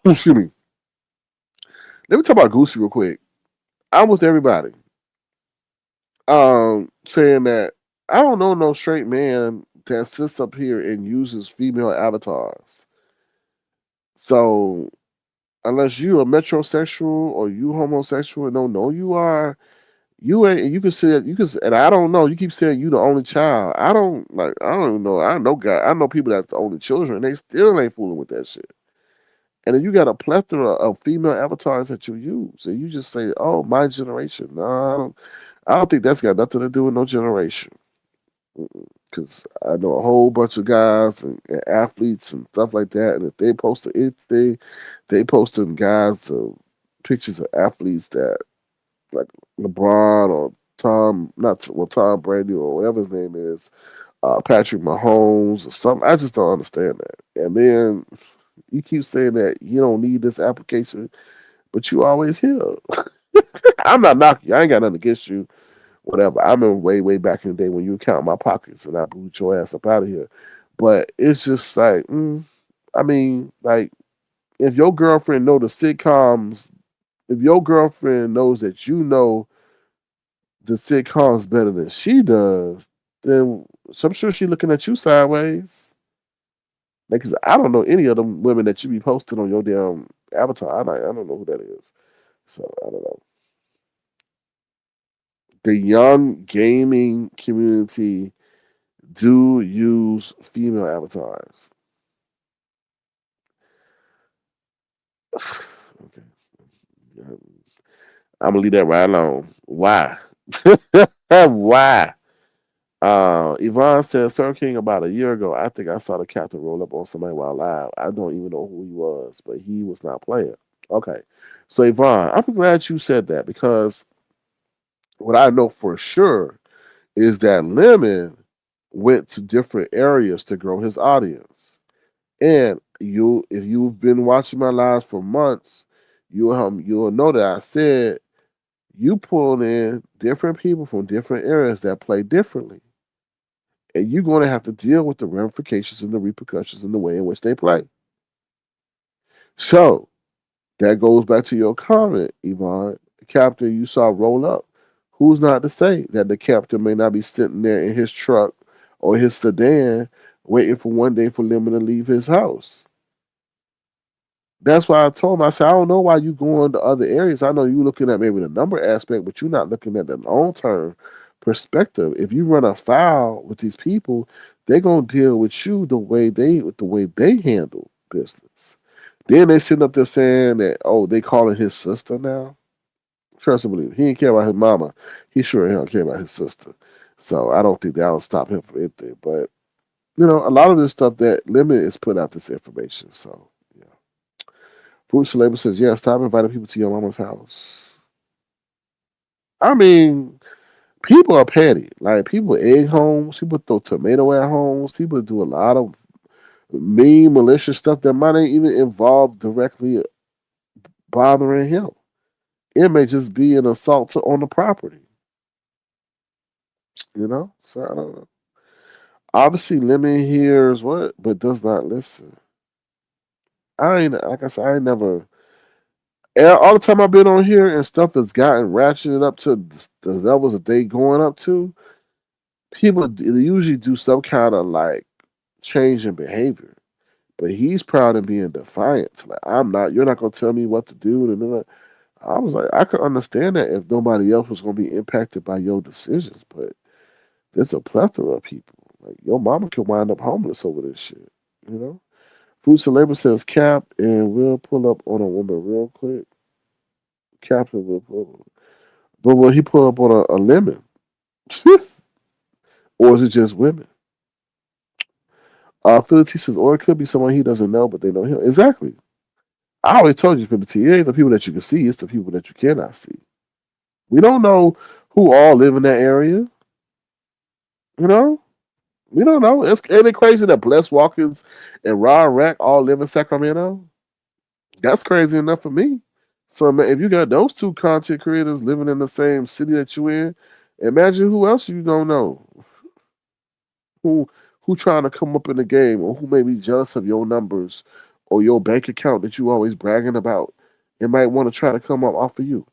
[SPEAKER 2] Excuse me. Let me talk about Goosey real quick. I'm with everybody. Saying that I don't know no straight man that sits up here and uses female avatars. So unless you a metrosexual or you homosexual and don't know you are, you ain't. And you can say you can. And I don't know. You keep saying you the only child. I don't like. I don't know. I know guy. I know people that's the only children. They still ain't fooling with that shit. And then you got a plethora of female avatars that you use, and you just say, "Oh, my generation." No, I don't. I don't think that's got nothing to do with no generation. Because I know a whole bunch of guys and athletes and stuff like that, and if they post anything, they posting guys to pictures of athletes that like LeBron or Tom Brady or whatever his name is, Patrick Mahomes or something. I just don't understand that. And then you keep saying that you don't need this application, but you always here. I'm not knocking you. I ain't got nothing against you. Whatever. I remember way back in the day when you would count my pockets and I boot your ass up out of here. But it's just like, I mean, like if your girlfriend know the sitcoms, if your girlfriend knows that you know the sitcoms better than she does, then I'm sure she's looking at you sideways. Like, 'cause I don't know any of them women that you be posting on your damn avatar. I don't know who that is. So I don't know. The young gaming community do use female avatars. Okay. I'm gonna leave that right alone. Why? Why? Yvonne said, Sir King, about a year ago, I think I saw the captain roll up on somebody while live. I don't even know who he was, but he was not playing. Okay. So, Yvonne, I'm glad you said that because what I know for sure is that Lemon went to different areas to grow his audience. And if you've been watching my lives for months, you'll know that I said you pull in different people from different areas that play differently. And you're going to have to deal with the ramifications and the repercussions in the way in which they play. So that goes back to your comment, Yvonne. The captain you saw roll up. Who's not to say that the captain may not be sitting there in his truck or his sedan waiting for one day for Lemon to leave his house? That's why I told him, I said, I don't know why you going to other areas. I know you looking at maybe the number aspect, but you're not looking at the long term perspective. If you run afoul with these people, they're gonna deal with you the way they handle business. Then they sitting up there saying that, oh, they calling his sister now. Trust and believe. He ain't care about his mama. He sure don't care about his sister. So I don't think that'll stop him from anything. But a lot of this stuff that Lemon is putting out this information. So yeah. Food Labor says, yeah, stop inviting people to your mama's house. I mean, people are petty. Like people egg homes, people throw tomato at homes, people do a lot of mean, malicious stuff that might not even involve directly bothering him. It may just be an assault on the property. So I don't know. Obviously, Lemon hears what, but does not listen. I ain't like I said, I ain't never. All the time I've been on here and stuff has gotten ratcheted up to the levels that they going up to. People usually do some kind of like change in behavior, but he's proud of being defiant. Like I'm not. You're not gonna tell me what to do. And I was like, I could understand that if nobody else was gonna be impacted by your decisions, but there's a plethora of people. Like your mama could wind up homeless over this shit. You know. Food to Labor says cap, and we'll pull up on a woman real quick. Captain will pull up. But will he pull up on a lemon? Or is it just women? Philly T says, or it could be someone he doesn't know, but they know him. Exactly. I always told you, Philly T, it ain't the people that you can see, it's the people that you cannot see. We don't know who all live in that area. You know? We don't know. Ain't it crazy that Bless Watkins and Rod Rack all live in Sacramento? That's crazy enough for me. So man, if you got those two content creators living in the same city that you in, imagine who else you don't know. Who who trying to come up in the game or who may be jealous of your numbers or your bank account that you always bragging about and might want to try to come up off of you,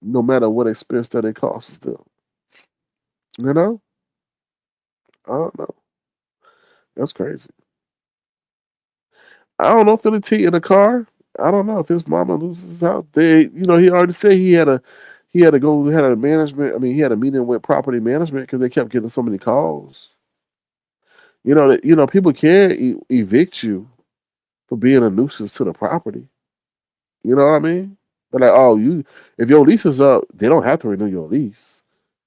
[SPEAKER 2] no matter what expense that it costs them. You know? I don't know. That's crazy. I don't know, Philly T in the car. I don't know if his mama loses his house. He already said he had to go had a management. I mean, he had a meeting with property management because they kept getting so many calls. People can evict you for being a nuisance to the property. You know what I mean? They're like, oh, if your lease is up, they don't have to renew your lease.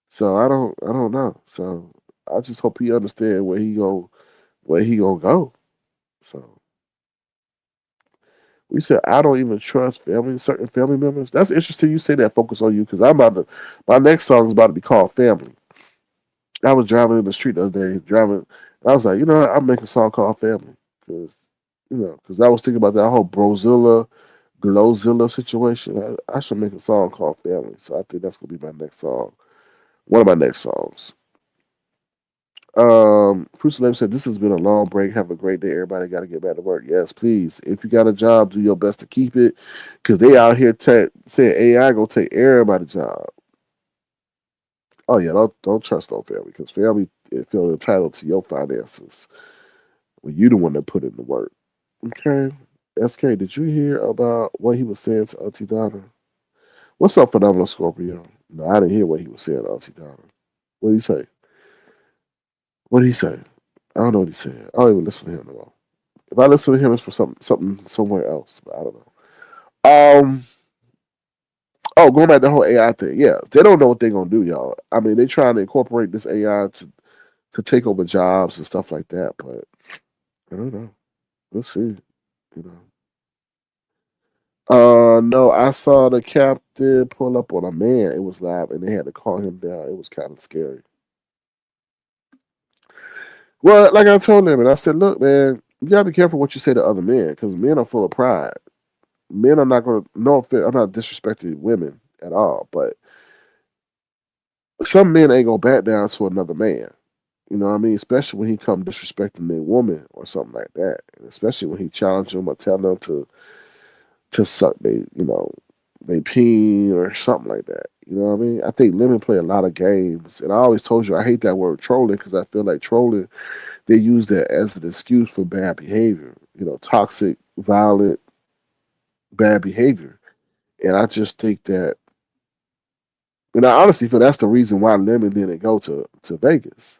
[SPEAKER 2] So I don't know. So I just hope he understand where he gonna go. So we said I don't even trust certain family members. That's interesting. You say that focus on you because my next song is about to be called Family. I was driving in the street the other day, driving. I was like, I'm making a song called Family because I was thinking about that whole Brozilla, Glowzilla situation. I should make a song called Family. So I think that's gonna be my next song. One of my next songs. Fruits Lab said, this has been a long break. Have a great day. Everybody got to get back to work. Yes, please. If you got a job, do your best to keep it because they out here saying AI going to take everybody's job. Oh, yeah, don't trust no family because family feel entitled to your finances when you the one that put in the work. Okay. SK, did you hear about what he was saying to Auntie Donna? What's up, Phenomenal Scorpio? No, I didn't hear what he was saying to Auntie Donna. What did he say? What did he say? I don't know what he said. I don't even listen to him at all. If I listen to him, it's for something somewhere else. But I don't know. Going back to the whole AI thing. Yeah, they don't know what they're gonna do, y'all. I mean, they trying to incorporate this AI to take over jobs and stuff like that. But I don't know. We'll see. You know. No, I saw the captain pull up on a man. It was live, and they had to call him down. It was kind of scary. Well, like I told him, and I said, look, man, you gotta be careful what you say to other men because men are full of pride. Men are not going to, no offense, I'm not disrespecting women at all, but some men ain't going to back down to another man. You know what I mean? Especially when he come disrespecting their woman or something like that. And especially when he challenge them or tell them to suck they, they peen or something like that. You know what I mean? I think Lemon play a lot of games, and I always told you I hate that word trolling because I feel like trolling they use that as an excuse for bad behavior. You know, toxic, violent, bad behavior, and I just think that, and I honestly feel that's the reason why Lemon didn't go to Vegas.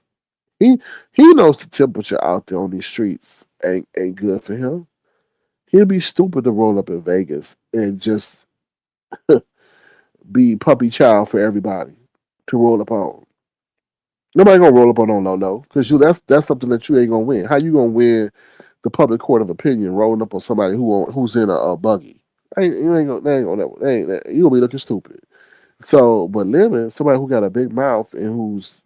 [SPEAKER 2] He he knows the temperature out there on these streets ain't good for him. He'd be stupid to roll up in Vegas and just be puppy child for everybody to roll up on. Nobody gonna roll up on no no because you that's something that you ain't gonna win. How you gonna win the public court of opinion rolling up on somebody who's in a buggy? You ain't gonna they ain't gonna you gonna be looking stupid. So, but Lemon, somebody who got a big mouth and who's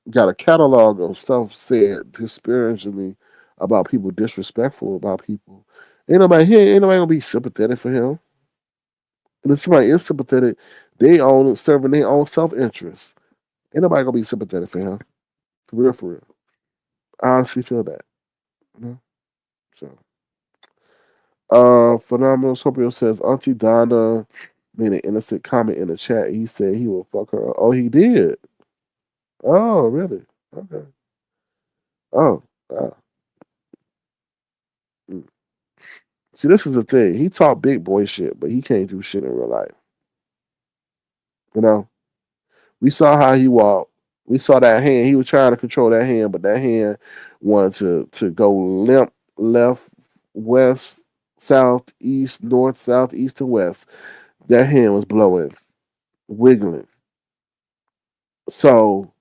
[SPEAKER 2] got a catalog of stuff said disparagingly about people, disrespectful about people. Ain't nobody gonna be sympathetic for him. And if somebody is sympathetic, they own serving their own self interest. Ain't nobody gonna be sympathetic for him. For real, for real. I honestly feel that. You know? So Phenomenal Scorpio says Auntie Donna made an innocent comment in the chat. He said he will fuck her. Oh, he did. Oh, really? Okay. Oh, wow. Mm. See, this is the thing. He talk big boy shit, but he can't do shit in real life. You know, we saw how he walked. We saw that hand. He was trying to control that hand, but that hand wanted to go limp left, west, south, east, north, south, east, and west. That hand was blowing, wiggling. So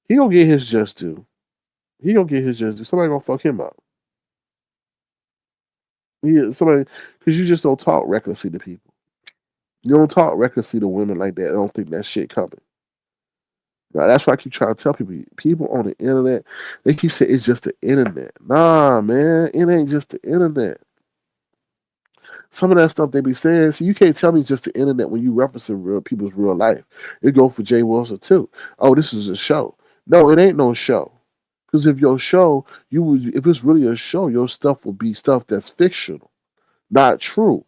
[SPEAKER 2] he gonna get his just due. He gonna get his just due. Somebody gonna fuck him up. Somebody, because you just don't talk recklessly to people. You don't talk recklessly to women like that. I don't think that shit coming. Now, that's why I keep trying to tell people. People on the internet, they keep saying it's just the internet. Nah, man, it ain't just the internet. Some of that stuff they be saying, see, you can't tell me just the internet when you referencing real people's real life. It go for Jay Wilson too. Oh, this is a show. No, it ain't no show. Because if your show, if it's really a show, your stuff will be stuff that's fictional, not true.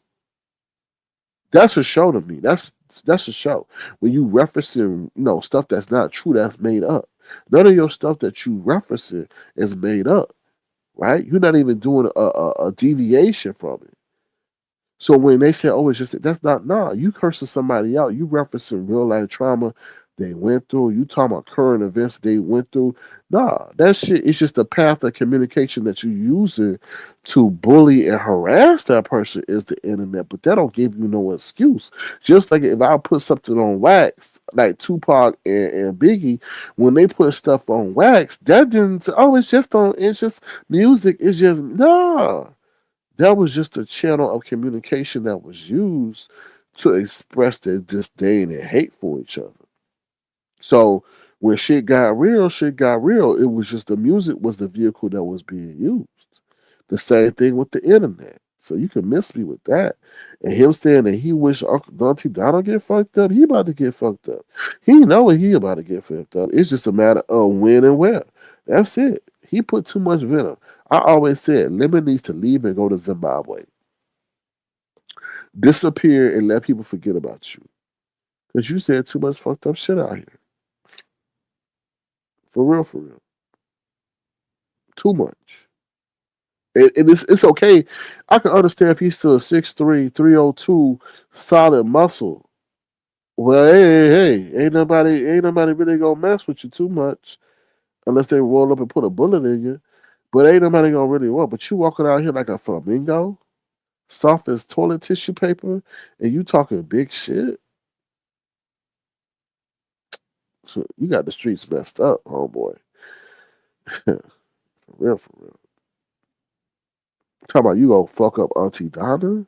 [SPEAKER 2] That's a show to me. That's a show. When you referencing, stuff that's not true, that's made up. None of your stuff that you referencing is made up, right? You're not even doing a deviation from it. So when they say, "Oh, it's just," that's not. Nah, you cursing somebody out. You referencing real life trauma they went through. You talking about current events they went through. Nah, that shit is just a path of communication that you're using to bully and harass that person is the internet. But that don't give you no excuse. Just like if I put something on wax, like Tupac and Biggie, when they put stuff on wax, that didn't. Oh, it's just on. It's just music. It's just nah. That was just a channel of communication that was used to express their disdain and hate for each other. So when shit got real, shit got real. It was just the music was the vehicle that was being used. The same thing with the internet. So you can miss me with that. And him saying that he wish Uncle Dante Donald get fucked up, he about to get fucked up. He know he about to get fucked up. It's just a matter of when and where. That's it. He put too much venom. I always said Lemon needs to leave and go to Zimbabwe. Disappear and let people forget about you. Because you said too much fucked up shit out here. For real, for real. Too much. And it's okay. I can understand if he's still 6'3", 302, solid muscle. Well, hey, ain't nobody really gonna mess with you too much unless they roll up and put a bullet in you. But ain't nobody gonna really want. But you walking out here like a flamingo, soft as toilet tissue paper, and you talking big shit. So you got the streets messed up, homeboy. For real, for real. Talking about you gonna fuck up Auntie Donna?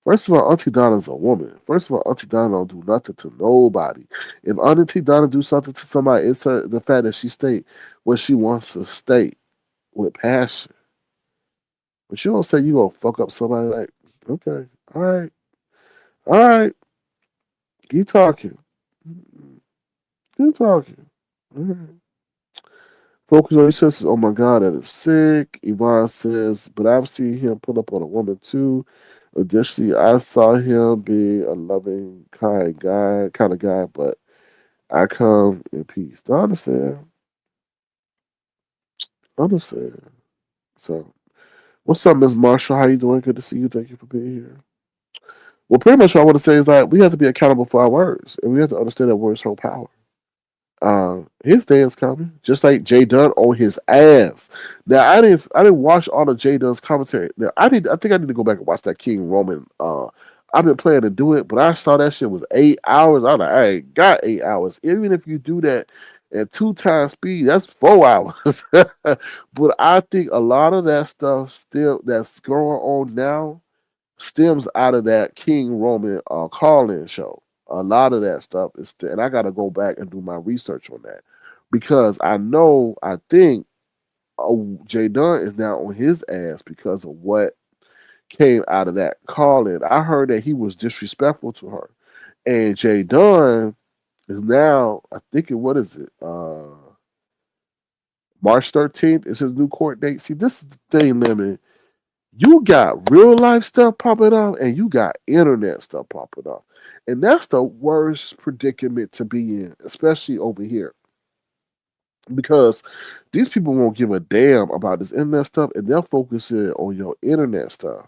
[SPEAKER 2] First of all, Auntie Donna's a woman. First of all, Auntie Donna don't do nothing to nobody. If Auntie Donna do something to somebody, it's the fact that she state what she wants to state with passion. But you don't say you gonna fuck up somebody like, okay, all right, keep talking. Keep talking. All right. Focus on your senses. Oh my God, that is sick. Yvonne says, but I've seen him pull up on a woman too. Additionally, I saw him be a loving, kind of guy, but I come in peace. Do I understand? Understand. So, what's up, Miss Marshall? How you doing? Good to see you. Thank you for being here. Well, pretty much what I want to say is that we have to be accountable for our words, and we have to understand that words hold power. His day is coming, just like Jay Dunn on his ass. Now, I didn't watch all of Jay Dunn's commentary. Now, I think I need to go back and watch that King Roman. I've been planning to do it, but I saw that shit was 8 hours. I was like, I ain't got 8 hours. Even if you do that at 2 times speed, that's 4 hours. But I think a lot of that stuff still that's going on now stems out of that King Roman call-in show. A lot of that stuff is, and I got to go back and do my research on that because I think Jay Dunn is now on his ass because of what came out of that call-in. I heard that he was disrespectful to her, and Jay Dunn is now, I think it, what is it? March 13th is his new court date. See, this is the thing, Lemon. You got real life stuff popping up and you got internet stuff popping up. And that's the worst predicament to be in, especially over here. Because these people won't give a damn about this internet stuff and they'll focus in on your internet stuff.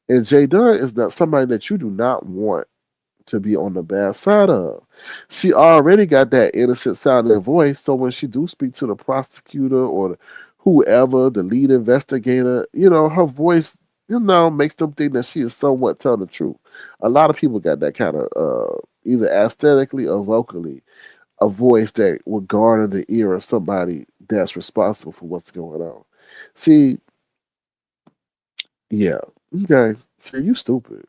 [SPEAKER 2] And Jay Dunn is not somebody that you do not want to be on the bad side of. She already got that innocent sounding voice, so when she do speak to the prosecutor or whoever, the lead investigator, her voice, makes them think that she is somewhat telling the truth. A lot of people got that kind of either aesthetically or vocally a voice that will garner the ear of somebody that's responsible for what's going on. See, yeah, okay. See, you stupid.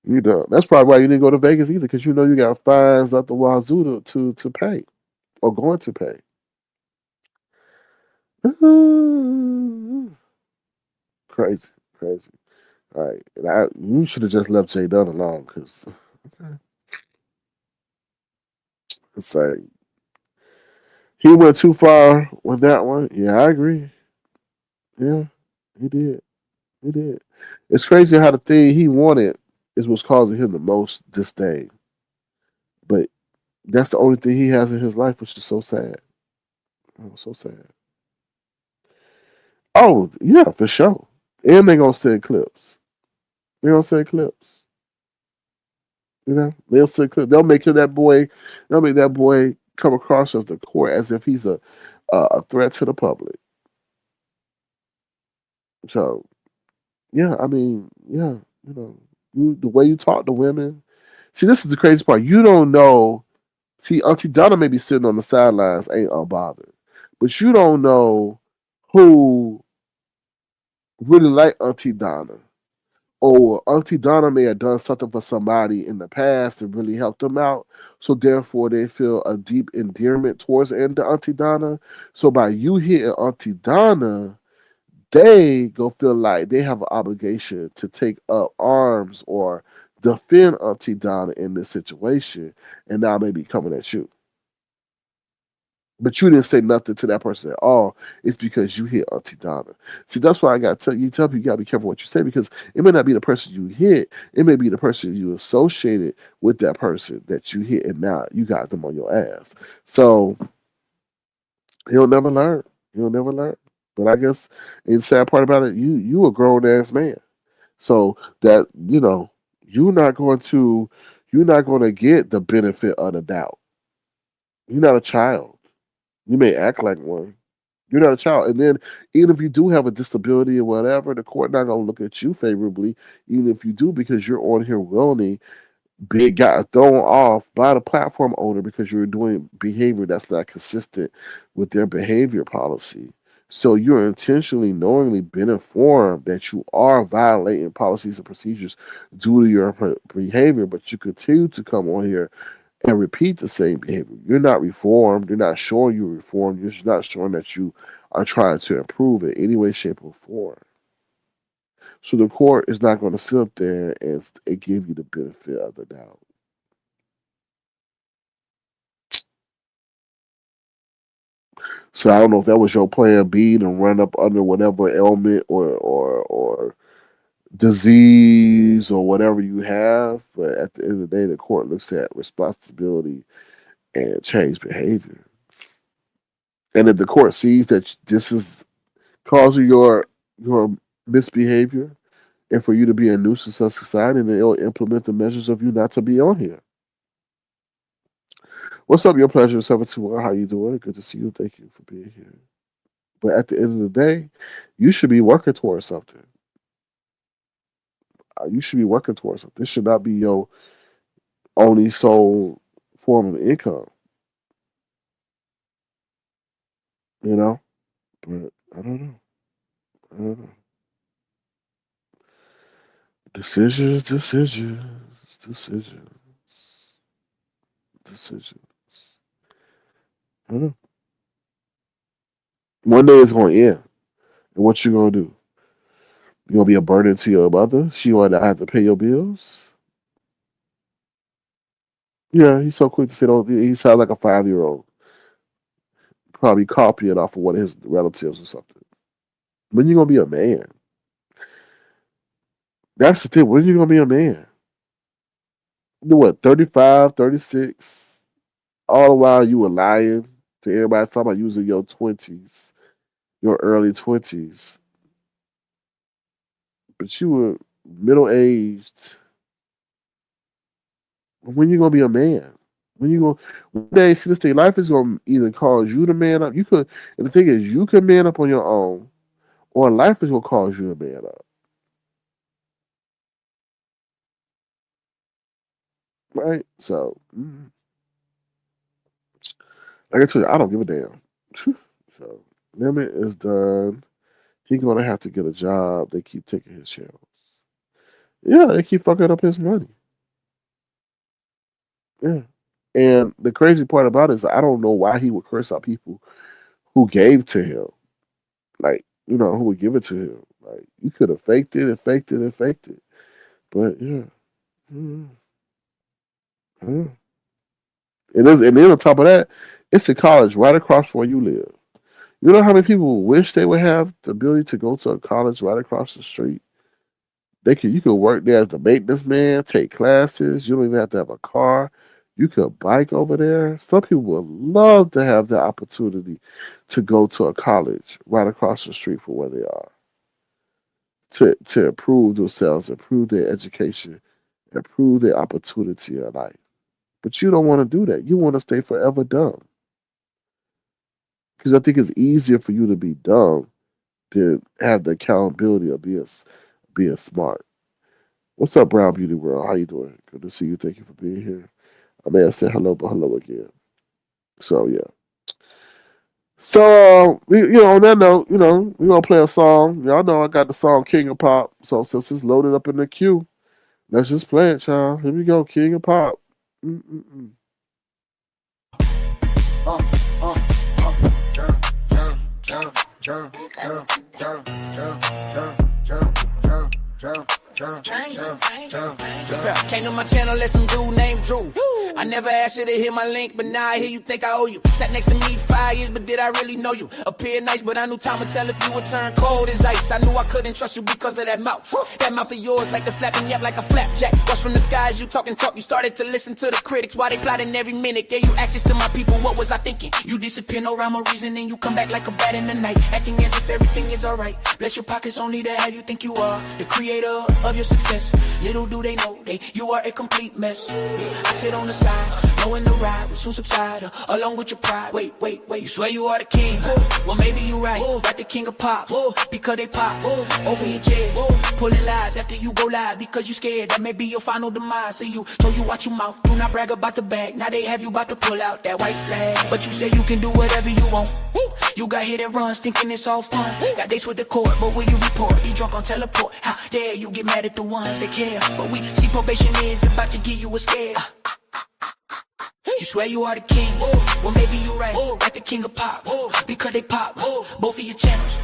[SPEAKER 2] You don't. That's probably why you didn't go to Vegas either, because you know you got fines out the wazoo to pay or going to pay. Crazy, crazy. All right, you should have just left Jay Dunn alone, because okay. It's like he went too far with that one. Yeah, I agree. Yeah, he did. He did. It's crazy how the thing he wanted is what's causing him the most disdain, but that's the only thing he has in his life, which is so sad. Oh, so sad. Oh, yeah, for sure. And they're gonna send clips. They're gonna send clips. They'll send clips. They'll make that boy come across as the court as if he's a threat to the public. So yeah, I mean, yeah, the way you talk to women. See, this is the crazy part. You don't know. See, Auntie Donna may be sitting on the sidelines, ain't unbothered, but you don't know who really like Auntie Donna. Or Auntie Donna may have done something for somebody in the past and really helped them out. So therefore they feel a deep endearment towards Auntie Donna. So by you hitting Auntie Donna, they go feel like they have an obligation to take up arms or defend Auntie Donna in this situation. And now maybe coming at you. But you didn't say nothing to that person at all. It's because you hit Auntie Donna. See, that's why I got to tell people you got to be careful what you say because it may not be the person you hit. It may be the person you associated with that person that you hit, and now you got them on your ass. So he'll never learn. He'll never learn. But I guess the sad part about it, you a grown ass man. So that you're not going to get the benefit of the doubt. You're not a child. You may act like one. You're not a child. And then even if you do have a disability or whatever, the court not gonna look at you favorably, even if you do, because you're on here willingly being got thrown off by the platform owner because you're doing behavior that's not consistent with their behavior policy. So you're intentionally, knowingly been informed that you are violating policies and procedures due to your behavior, but you continue to come on here and repeat the same behavior. You're not reformed. You're not showing you're reformed. You're just not showing that you are trying to improve in any way, shape, or form. So the court is not going to sit up there and give you the benefit of the doubt. So I don't know if that was your plan B to run up under whatever ailment or disease or whatever you have. But at the end of the day, the court looks at responsibility and change behavior. And if the court sees that this is causing your misbehavior and for you to be a nuisance of society, then they'll implement the measures of you not to be on here. What's up, your pleasure? 721. How you doing? Good to see you. Thank you for being here. But at the end of the day, you should be working towards something. You should be working towards something. This should not be your only sole form of income. You know? But I don't know. I don't know. Decisions, decisions, decisions, decisions. I don't know. One day it's going to end. And what you going to do? You going to be a burden to your mother? She going to have to pay your bills? Yeah, he's so quick to say, "Oh, he sounds like a 5-year-old." Probably copying off of one of his relatives or something. When you going to be a man? That's the thing. When you going to be a man? You what, 35, 36? All the while you were lying to everybody, talking about using your 20s, your early 20s. But you were middle-aged. When you gonna be a man? When you gonna one day see this thing? Life is gonna either cause you to man up. You could, and the thing is, you can man up on your own, or life is gonna cause you to man up. Right? So, like I told you, I don't give a damn. So, Limit is done. He's gonna have to get a job. They keep taking his channels. Yeah, they keep fucking up his money. Yeah. And the crazy part about it is I don't know why he would curse out people who gave to him. Like, who would give it to him. Like, you could have faked it and faked it and faked it. But yeah. Yeah. It is, and then on top of that, it's a college right across from where you live. You know how many people wish they would have the ability to go to a college right across the street? You could work there as the maintenance man, take classes. You don't even have to have a car. You could bike over there. Some people would love to have the opportunity to go to a college right across the street from where they are. To improve themselves, improve their education, improve their opportunity in life. But you don't want to do that. You want to stay forever dumb. Because I think it's easier for you to be dumb than have the accountability of being smart. What's up, Brown Beauty World? How you doing? Good to see you. Thank you for being here. I may have said hello, but hello again. So yeah. So on that note, we're gonna play a song. Y'all know I got the song King of Pop. So since it's loaded up in the queue, let's just play it, y'all. Here we go, King of Pop.
[SPEAKER 1] Came to my channel, let some dude named Drew. I never asked you to hit my link, but now I hear you think I owe you. Sat next to me 5 years, but did I really know you? Appeared nice, but I knew time would tell if you would turn cold as ice. I knew I couldn't trust you because of that mouth. That mouth of yours like the flapping yap like a flapjack. Watch from the skies, you talk. You started to listen to the critics while they plotting every minute. Gave you access to my people, what was I thinking? You disappear, no rhyme or reason, and you come back like a bat in the night. Acting as if everything is alright. Bless your pockets only to have you think you are the creator of your success. Little do they know you are a complete mess. I sit on the side, knowing the ride will soon subside, along with your pride. Wait, you swear you are the king? Well, maybe you right. Right, the king of pop, because they pop over your chest, pulling lies after you go live because you scared that may be your final demise. So you watch your mouth, do not brag about the bag. Now they have you about to pull out that white flag, but you say you can do whatever you want. You got hit and runs thinking it's all fun. Got dates with the court, but will you report? Be drunk on teleport. How dare you get mad at the ones that care? But we see probation is about to give you a scare. You swear you are the king? Well, maybe you right. Like the king of pop, because they pop both of your channels.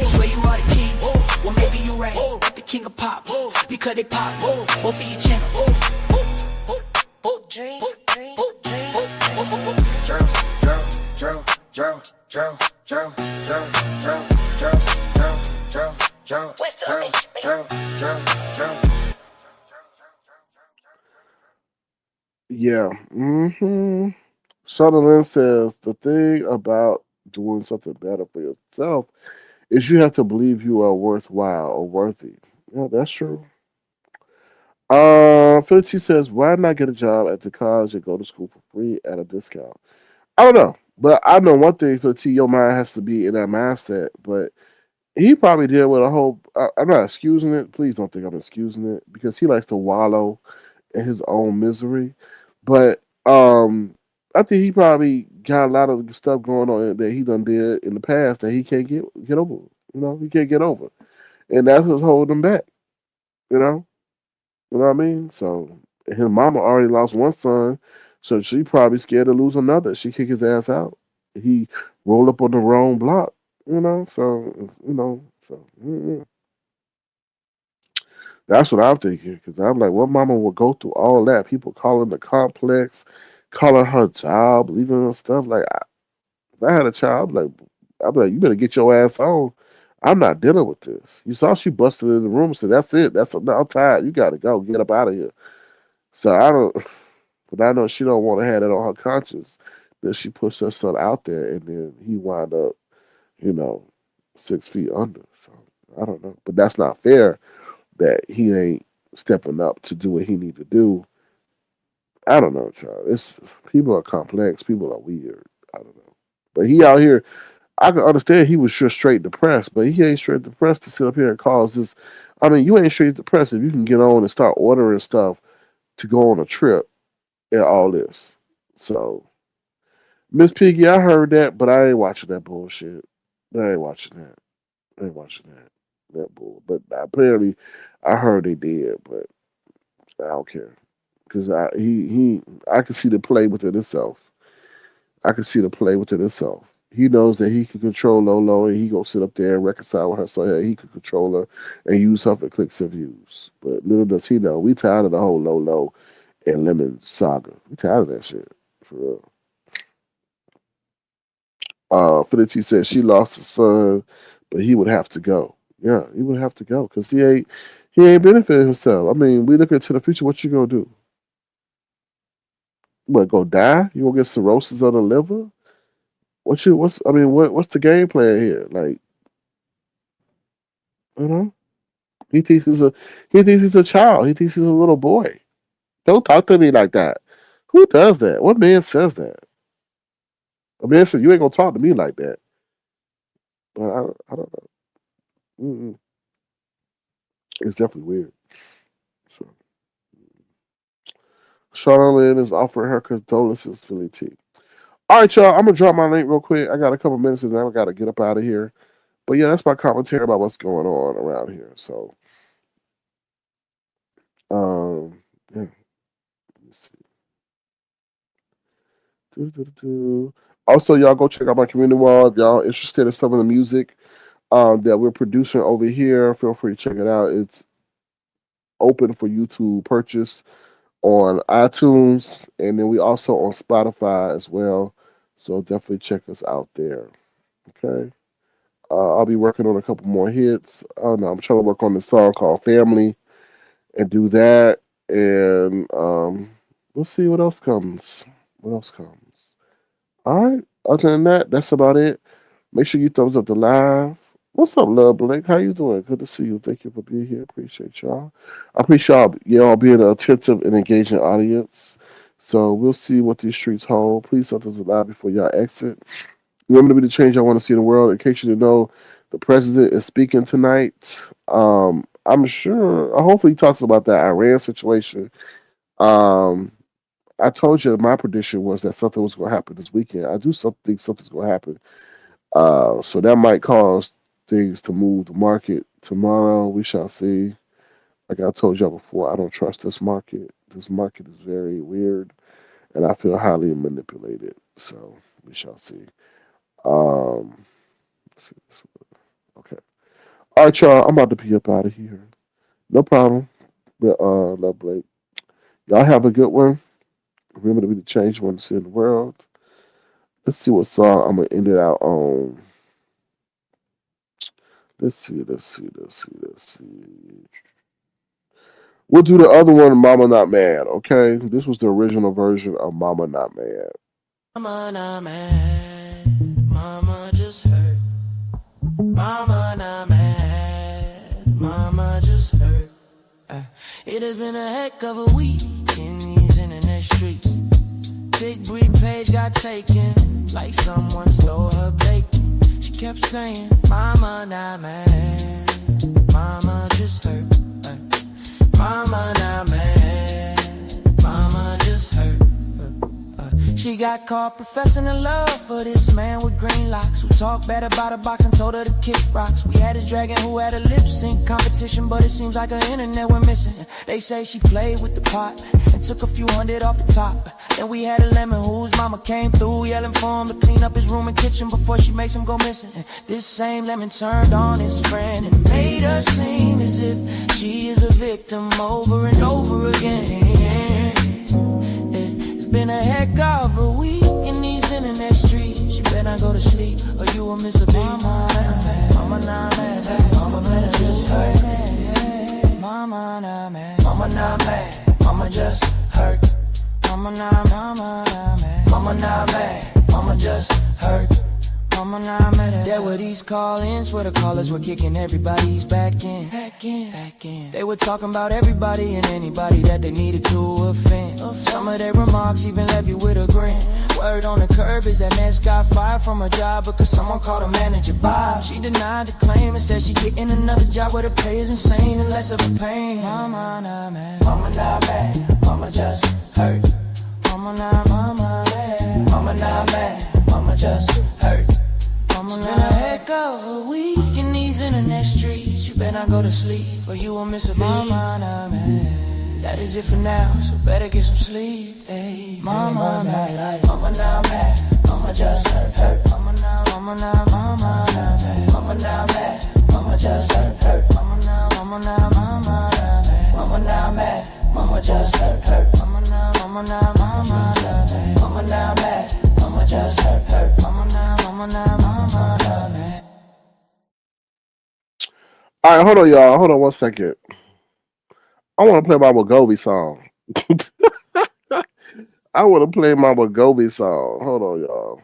[SPEAKER 1] You swear you are the king? Well, maybe you right. Like the king of pop, because they pop both of your channels.
[SPEAKER 2] Yeah. Mm-hmm. Sutherland says the thing about doing something better for yourself is you have to believe you are worthwhile or worthy. Yeah, that's true. Philly T says, why not get a job at the college and go to school for free at a discount? I don't know. But I know one thing, Philly T, your mind has to be in that mindset. But he probably did with a whole. I'm not excusing it. Please don't think I'm excusing it because he likes to wallow in his own misery. But I think he probably got a lot of stuff going on that he done did in the past that he can't get over. You know, he can't get over, and that's what's holding him back. You know, you know what I mean. So his mama already lost one son, so she probably scared to lose another. She kick his ass out. He rolled up on the wrong block. You know, so that's what I'm thinking. Because I'm like, what mama would go through all that? People calling the complex, calling her job, leaving her stuff. Like, if I had a child, I'm like, you better get your ass on. I'm not dealing with this. You saw she busted in the room and said, that's it. I'm tired. You got to go. Get up out of here. So I don't, but I know she don't want to have that on her conscience that she pushed her son out there and then he wound up, you know, 6 feet under. So I don't know. But that's not fair that he ain't stepping up to do what he need to do. I don't know, child. It's people are complex. People are weird. I don't know. But he out here. I can understand he was just straight depressed, but he ain't straight depressed to sit up here and cause this. I mean, you ain't straight depressed if you can get on and start ordering stuff to go on a trip and all this. So, Miss Piggy, I heard that, but I ain't watching that bullshit. I ain't watching that. I ain't watching that. That bull. But apparently, I heard they did, but I don't care because I can see the play within itself. I can see the play within itself. He knows that he can control Lolo, and he gonna sit up there and reconcile with her, so yeah, he can control her and use her for clicks and views. But little does he know, we tired of the whole Lolo and Lemon saga. We tired of that shit for real. Finity said she lost a son, but he would have to go. Yeah, he would have to go because he ain't benefiting himself. I mean, we look into the future. What you gonna do? What, go die? You gonna get cirrhosis of the liver? What's the game plan here? Like, you know, he thinks he's a child. He thinks he's a little boy. Don't talk to me like that. Who does that? What man says that? A man said you ain't gonna talk to me like that. But I don't know. Mm-mm. It's definitely weird. So Charlotte is offering her condolences, Philly T. All right, y'all. I'm gonna drop my link real quick. I got a couple minutes and then I gotta get up out of here. But yeah, that's my commentary about what's going on around here. So, yeah. Let me see. Doo-doo-doo. Also, y'all go check out my community wall if y'all interested in some of the music that we're producing over here. Feel free to check it out. It's open for you to purchase on iTunes, and then we also on Spotify as well. So definitely check us out there. Okay. I'll be working on a couple more hits. Oh no, I'm trying to work on this song called "Family" and do that, and we'll see what else comes. What else comes? All right. Other than that, that's about it. Make sure you thumbs up the live. What's up, Love Blake? How you doing? Good to see you. Thank you for being here. Appreciate y'all. I appreciate y'all being an attentive and engaging audience. So we'll see what these streets hold. Please thumbs up the live before y'all exit. Remember to be the change I want to see in the world. In case you didn't know, the president is speaking tonight. I'm sure, hopefully he talks about that Iran situation. Um, I told you my prediction was that something was going to happen this weekend. I do think something's going to happen. So that might cause things to move the market tomorrow. We shall see. Like I told y'all before, I don't trust this market. This market is very weird, and I feel highly manipulated. So we shall see. Um, let's see okay. All right, y'all. I'm about to be up out of here. No problem. But, Love Blake. Y'all have a good one. Remember to be the change you want to see in the world. Let's see what song I'm gonna end it out on. Let's see. We'll do the other one, Mama Not Mad, okay? This was the original version of Mama Not Mad.
[SPEAKER 1] Mama not mad, mama just hurt. Mama not mad, mama just hurt. It has been a heck of a week in these internet streets. Big Bree page got taken, like someone stole her bacon. She kept saying, Mama not mad, mama just hurt. Mama not mad, mama just hurt. She got caught professing her love for this man with green locks, who talked bad about a box and told her to kick rocks. We had this dragon who had a lip sync competition, but it seems like her internet went missing. They say she played with the pot and took a few hundred off the top. Then we had a lemon whose mama came through yelling for him to clean up his room and kitchen before she makes him go missing. This same lemon turned on his friend and made her seem as if she is a victim over and over again. It's been a heck of a week in these internet streets. You better not go to sleep or you will miss a beat. Mama not mad, mama not mad, mama better just hurt. Mama not mad, mama not mad, mama just hurt. Mama not mad, mama not mad, mama just hurt. Mama not mad. There were these call-ins where the callers were kicking everybody's back in. They were talking about everybody and anybody that they needed to offend. Some of their remarks even left you with a grin. Word on the curb is that Ness got fired from her job because someone called her manager Bob. She denied the claim and said she getting another job where the pay is insane and less of a pain. Mama not mad, mama not mad, mama just hurt. Mama not mad, mama not mad, mama just hurt. It's been a heck of a week in these internet streets. You better not go to sleep or you will miss a beat. Mama not mad, that is it for now, so better get some sleep. Hey, mama mad, mama not mad, mama just hurt. Mama not mad, mama not mad, mama just hurt. Mama not mad, mama not mad, mama just hurt. Mama not mad, mama not mad, mama just hurt. Mama not mad.
[SPEAKER 2] All right, hold on, y'all. Hold on 1 second. I want to play my Wagobi song. I want to play my Wagobi song. Hold on, y'all.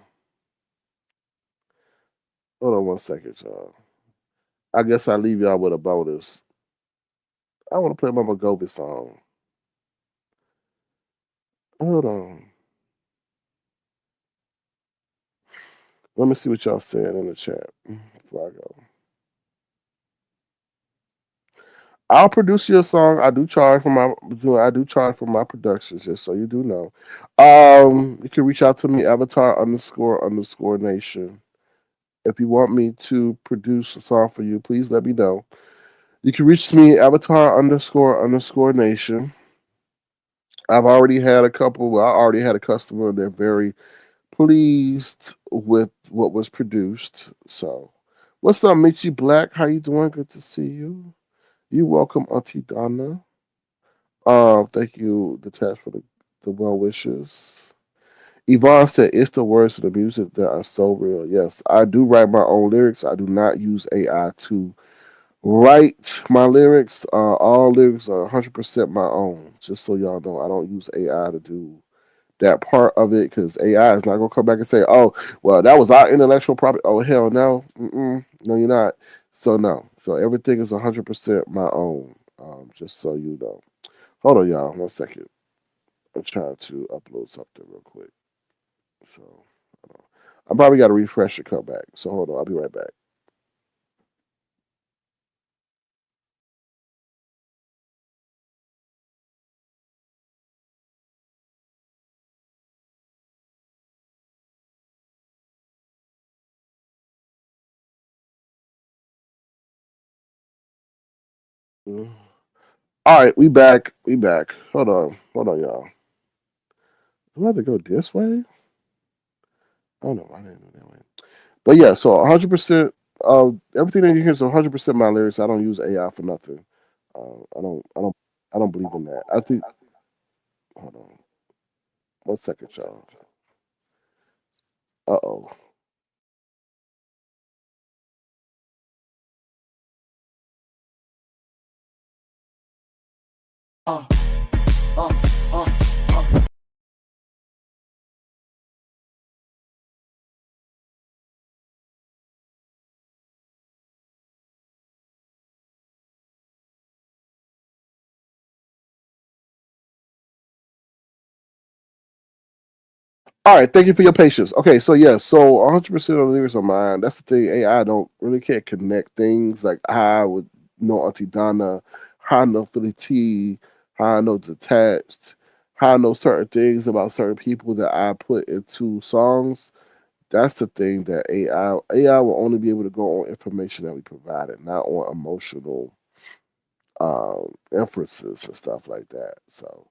[SPEAKER 2] Hold on 1 second, y'all. I guess I leave y'all with a bonus. I want to play my Wagobi song. Hold on. Let me see what y'all saying in the chat before I go. I'll produce your song. I do charge for my productions, just so you do know. You can reach out to me, avatar __nation. If you want me to produce a song for you, please let me know. You can reach me, avatar __ nation. I've already had a couple. Well, I already had a customer. They're very pleased with what was produced. So, what's up, Michi Black? How you doing? Good to see you. You welcome, Auntie Deannna. Thank you, Detach, for the well wishes. Yvonne said it's the words of the music that are so real. Yes, I do write my own lyrics. I do not use AI to write my lyrics. All lyrics are 100% my own. Just so y'all know, I don't use AI to do that part of it because AI is not gonna come back and say, "Oh, well, that was our intellectual property." Oh, hell no, no, you're not. So no, so everything is 100% my own. Just so you know. Hold on, y'all. 1 second. I'm trying to upload something real quick. So I probably got to refresh and come back. So hold on, I'll be right back. Mm. All right, we back. We back. Hold on, y'all. Do I have to go this way? Oh no, I didn't go that way. But yeah, so 100% of everything that you hear is 100% my lyrics. I don't use AI for nothing. I don't believe in that. I think. Hold on. One second, y'all. Uh-oh. All right, thank you for your patience. Okay, so yeah, so 100% of the lyrics are mine. That's the thing. AI don't really can't connect things like how I would know Auntie Donna, how I know Philly T, how I know Detached, how I know certain things about certain people that I put into songs. That's the thing that AI will only be able to go on information that we provided, not on emotional inferences and stuff like that. So,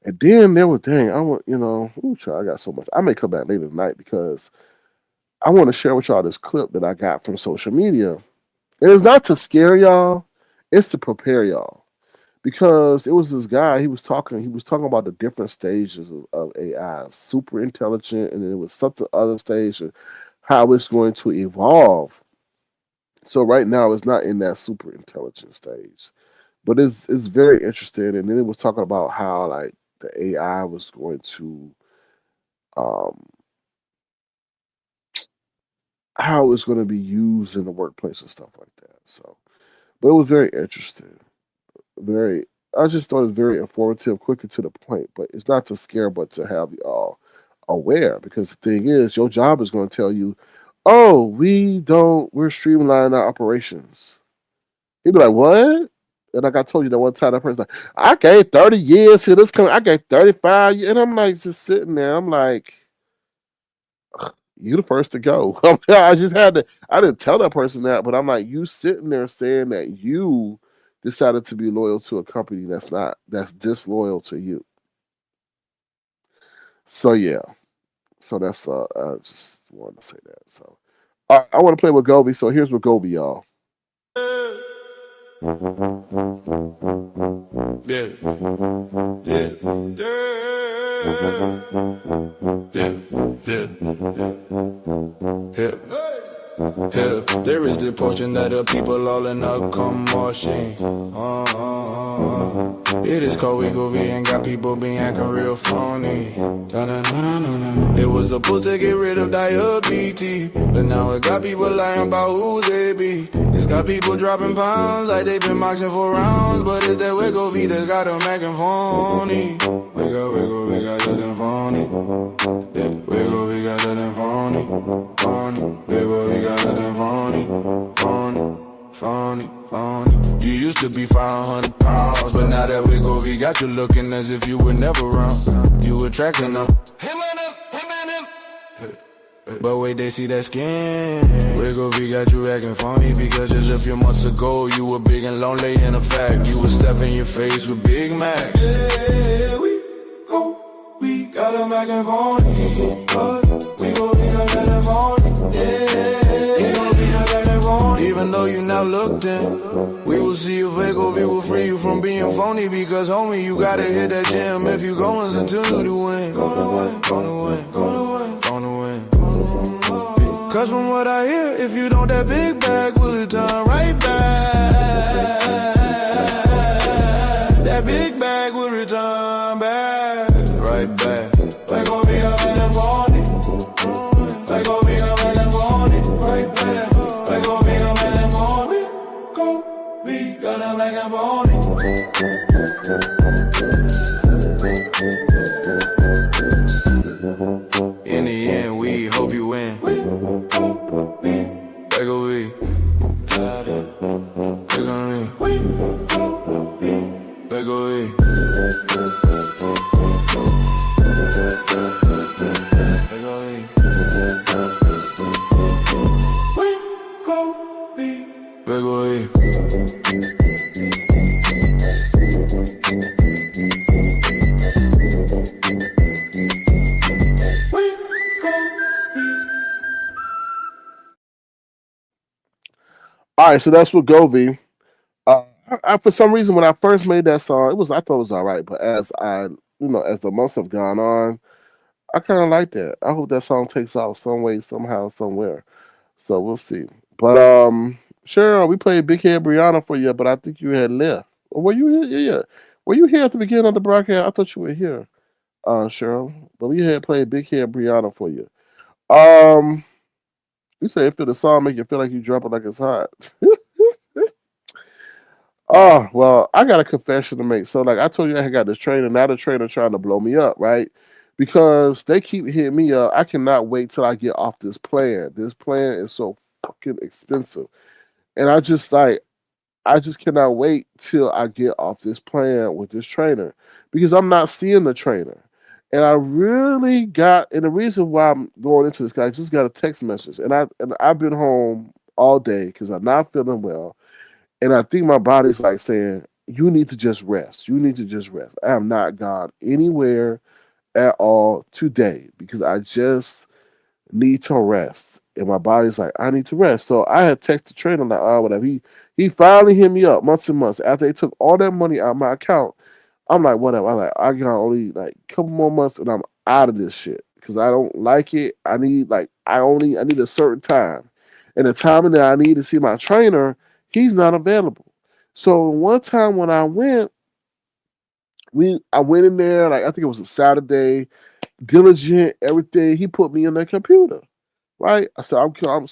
[SPEAKER 2] and then there was dang, I want ooh, child, I got so much. I may come back later tonight because I want to share with y'all this clip that I got from social media. And it's not to scare y'all, it's to prepare y'all. Because it was this guy, he was talking about the different stages of AI, super intelligent, and then it was something other stage and how it's going to evolve. So right now it's not in that super intelligent stage. But it's very interesting. And then it was talking about how like the AI was going to um how it's going to be used in the workplace and stuff like that. So, but it was very interesting. Very, I just thought it was very informative, quick and to the point. But it's not to scare, but to have you all aware. Because the thing is, your job is going to tell you, "Oh, we're streamlining our operations." He'd be like, "What?" And like I told you that one time, that person like, "I gave 30 years to this company. I gave 35 years," and I'm like, just sitting there. I'm like, "You the first to go." I just had to. I didn't tell that person that, but I'm like, you sitting there saying that you decided to be loyal to a company that's disloyal to you. So yeah. So that's I just wanted to say that. So all right, I want to play with Gobi. So here's with Gobi, y'all.
[SPEAKER 1] Yeah, yeah, yeah, yeah, yeah. Yeah, there is the portion that the people all in a commotion. It is cold, we go and got people being acting real phony. Da-na-na-na-na. It was supposed to get rid of diabetes, but now it got people lying about who they be. It's got people dropping pounds like they been boxing for rounds, but it's that wiggle V that got them acting phony. Wiggle, wiggle, we got them phony. Wiggle, we got them phony. Phony. Wiggle, we got them phony. Phony. Phony, phony. You used to be 500 pounds, but now that wiggle, we got you looking as if you were never around. You attracting them. Him and him, him and him. But wait, they see that skin. Wiggle, we got you acting funny because just a few months ago you were big and lonely. In a fact, you was stuffing your face with Big Macs. Yeah, we go, we got them acting funny. But we go, we got acting funny. Yeah, we go, we got acting funny. Even though you now looked in, we will see you wiggle, we will free you from being phony. Because homie, you gotta hit that gym if you going to continue to win. Gonna win, gonna win, gonna win, gonna win. Cause from what I hear, if you don't that big bag, will it turn right back? That big bag will return back, right back. Like gon' be up at the morning. Like gon' be up at the morning, right back. Like gon' be up at the morning. Go, we gotta make a morning. In the end, we hope you win. Like a we got it. Like a we like a we. Like a we. We go we. Like a we.
[SPEAKER 2] All right, so that's with Gobi. For some reason, when I first made that song, I thought it was all right, but as the months have gone on, I kind of like that. I hope that song takes off some way, somehow, somewhere. So we'll see. But Cheryl, we played Big Head Brianna for you, but I think you had left. Or were you here? Yeah, yeah. Were you here at the beginning of the broadcast? I thought you were here, Cheryl. But we had played Big Head Brianna for you. Um, you say if the song make you feel like you dropping like it's hot. Oh, well, I got a confession to make. So, like I told you, I got this trainer. Now the trainer trying to blow me up, right? Because they keep hitting me up. I cannot wait till I get off this plan. This plan is so fucking expensive, and I just cannot wait till I get off this plan with this trainer because I'm not seeing the trainer. And I really got, and the reason why I'm going into this, guy, I just got a text message, and I've been home all day because I'm not feeling well. And I think my body's like saying, you need to just rest. You need to just rest. I have not gone anywhere at all today because I just need to rest. And my body's like, I need to rest. So I had texted the trainer like, oh, whatever. He finally hit me up months and months after they took all that money out of my account. I'm like, whatever. I'm like, I got only like a couple more months and I'm out of this shit because I don't like it. I need a certain time, and the time that I need to see my trainer, he's not available. So one time when I went in there like I think it was a Saturday, diligent everything. He put me in the computer, right? So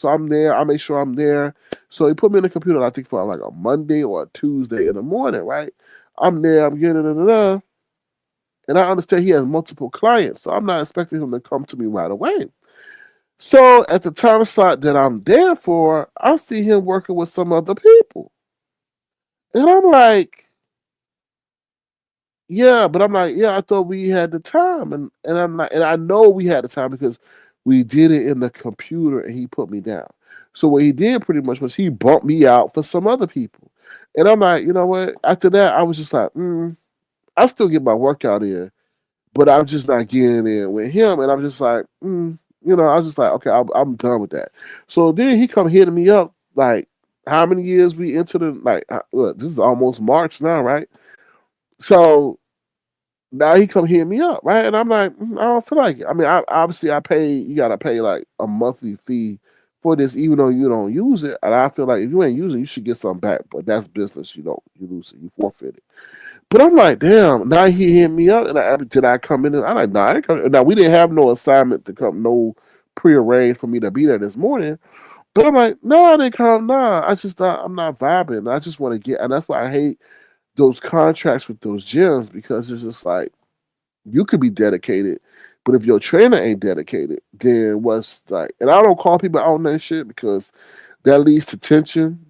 [SPEAKER 2] I'm there. I make sure I'm there. So he put me in the computer. I think for like a Monday or a Tuesday in the morning, right? I'm there. I'm getting it. And I understand he has multiple clients, so I'm not expecting him to come to me right away. So at the time slot that I'm there for, I see him working with some other people. And I'm like, yeah, but I'm like, yeah, I thought we had the time. And I'm like, and I know we had the time because we did it in the computer and he put me down. So what he did pretty much was he bumped me out for some other people. And I'm like, you know what? After that, I was just like, I still get my workout in, but I'm just not getting in with him. And I'm just like, I was just like, okay, I'm done with that. So then he come hitting me up like, how many years we into the like? Look, this is almost March now, right? So now he come hit me up, right? And I'm like, I don't feel like it. I mean, obviously I pay. You gotta pay like a monthly fee for this, even though you don't use it. And I feel like if you ain't using, it, you should get something back. But that's business. You lose it, you forfeit it. But I'm like, damn. Now he hit me up, and did I come in? I'm like, no, I didn't come. Now we didn't have no assignment to come, no prearranged for me to be there this morning. But I'm like, no, I didn't come. Nah, I'm not vibing. I just want to get, and that's why I hate those contracts with those gyms because it's just like you could be dedicated, but if your trainer ain't dedicated, then what's like? And I don't call people out on that shit because that leads to tension,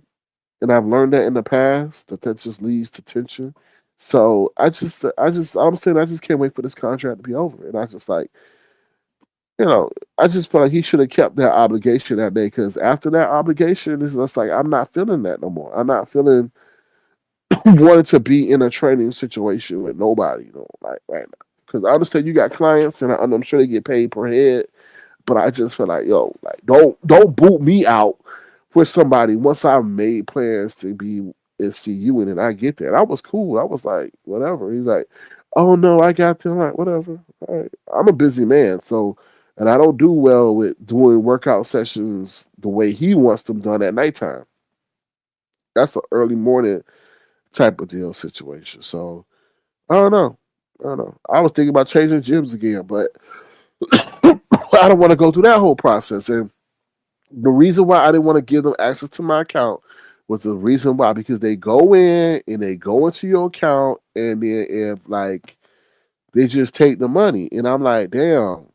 [SPEAKER 2] and I've learned that in the past that just leads to tension. So I'm saying I just can't wait for this contract to be over, and I just like you know I just feel like he should have kept that obligation that day because after that obligation, it's just like I'm not feeling that no more. I'm not feeling wanted to be in a training situation with nobody, like right now. Because I understand you got clients, and I'm sure they get paid per head. But I just feel like, yo, like don't boot me out for somebody once I made plans to be and see you in it. I get that. I was cool. I was like, whatever. He's like, oh no, I got to. I'm like, whatever. All right. I'm a busy man, so and I don't do well with doing workout sessions the way he wants them done at nighttime. That's an early morning type of deal situation. So I don't know. I don't know. I was thinking about changing gyms again, but I don't want to go through that whole process. And the reason why I didn't want to give them access to my account was the reason why because they go in and they go into your account and then if like they just take the money and I'm like damn.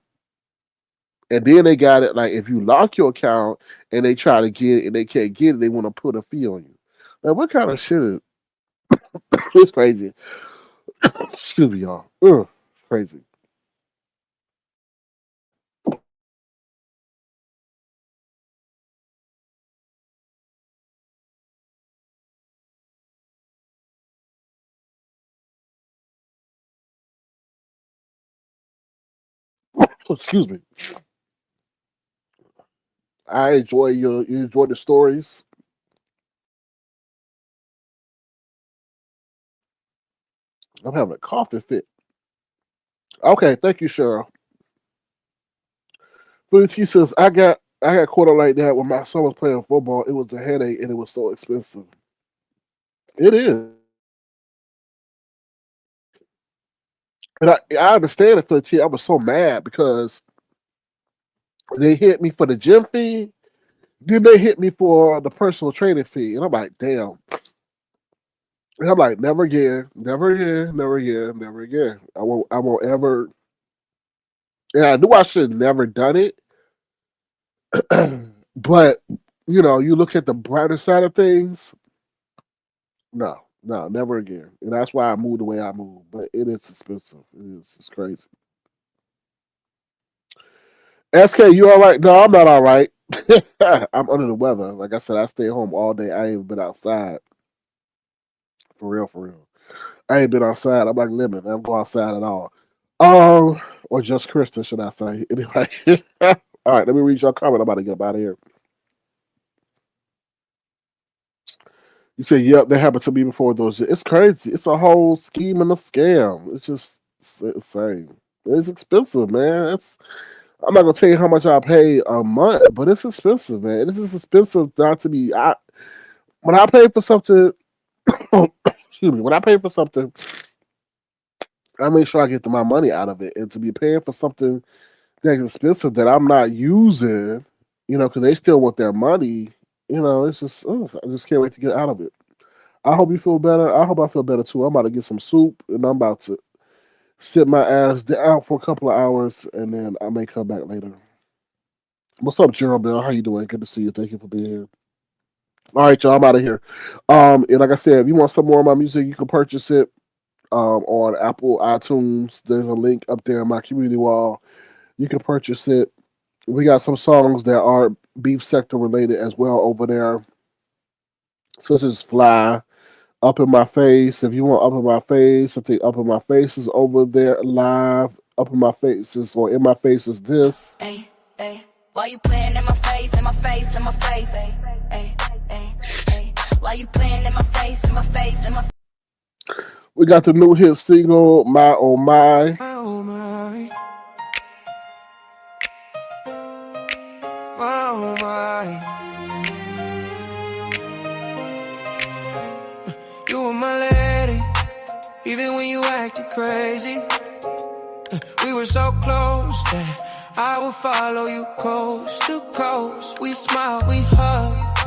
[SPEAKER 2] And then they got it like if you lock your account and they try to get it and they can't get it, they want to put a fee on you. Like what kind of shit is it's crazy. Excuse me, y'all. It's crazy. Excuse me. I enjoy you enjoy the stories. I'm having a coughing fit. Okay, thank you, Cheryl. But he says, I got caught up like that when my son was playing football. It was a headache and it was so expensive. It is. And I understand it for the team. I was so mad because they hit me for the gym fee, then they hit me for the personal training fee. And I'm like, damn. And I'm like, never again, never again, never again, never again. I won't ever. And I knew I should have never done it. But, you look at the brighter side of things. No, no, never again. And that's why I moved the way I moved. But it is expensive. It's crazy. SK, you all right? No, I'm not all right. I'm under the weather. Like I said, I stay home all day. I ain't even been outside. For real, for real. I ain't been outside. I'm like Lemon. I don't go outside at all. Or just Kristen, should I say. Anyway. All right, let me read your comment. I'm about to get up out of here. You say, yep, that happened to me before those. It's crazy. It's a whole scheme and a scam. It's just insane. It's expensive, man. I'm not gonna tell you how much I pay a month, but it's expensive, man. This is expensive not to be. When I pay for something, excuse me. When I pay for something, I make sure I get my money out of it, and to be paying for something that's expensive that I'm not using, because they still want their money. It's just, I just can't wait to get out of it. I hope you feel better. I hope I feel better too. I'm about to get some soup, and I'm about to sit my ass down for a couple of hours, and then I may come back later. What's up, Gerald Bill? How you doing? Good to see you. Thank you for being here. All right, y'all. I'm out of here. And like I said, if you want some more of my music, you can purchase it on Apple iTunes. There's a link up there in my community wall. You can purchase it. We got some songs that are beef sector related as well over there, such as Fly, Up in My Face. If you want Up in My Face, I think Up in My Face is over there live. Up in My Face is, or In My Face is this.
[SPEAKER 1] Hey, hey, why you playing in my face, in my face, in my face? Hey, hey, hey, hey, why you playing in my face, in my face, in my face?
[SPEAKER 2] We got the new hit single, My Oh My.
[SPEAKER 1] My oh my. My oh my. You were my lady, even when you acted crazy. We were so close that I would follow you coast to coast. We smiled, we hugged,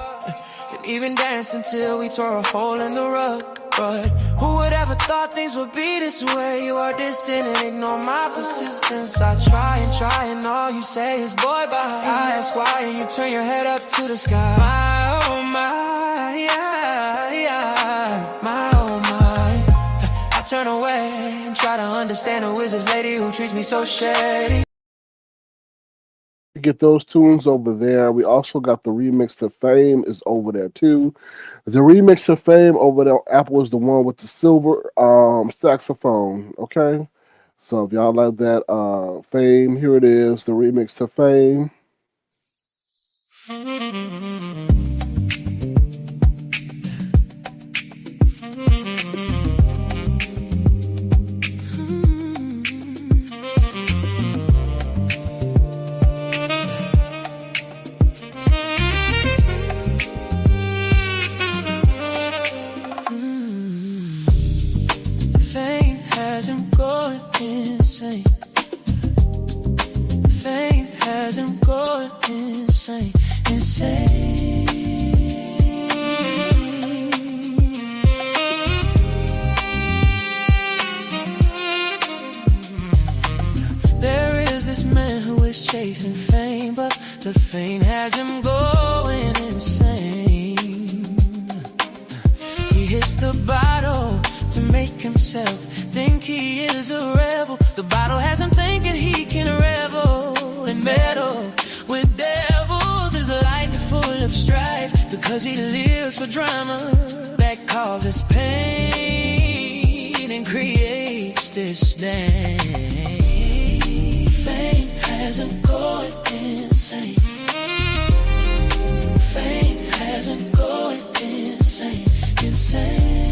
[SPEAKER 1] and even danced until we tore a hole in the rug. But who would ever thought things would be this way? You are distant and ignore my persistence. I try and all you say is boy bye. I ask why and you turn your head up to the sky. My oh my, yeah, yeah. My oh my. I turn away and try to understand who is this lady who treats me so shady.
[SPEAKER 2] Get those tunes over there. We also got the remix to Fame is over there too. The remix to Fame over there, Apple is the one with the silver saxophone. Okay, so if y'all like that Fame, here it is, the remix to Fame.
[SPEAKER 1] Insane. Fame has him going insane, insane. There is this man who is chasing fame, but the fame has him going insane. He hits the bottle to make himself think he is a rebel. The bottle has him thinking he can revel and meddle with devils. His life is full of strife because he lives for drama that causes pain and creates disdain. Fame has him going insane. Fame has him going insane, insane.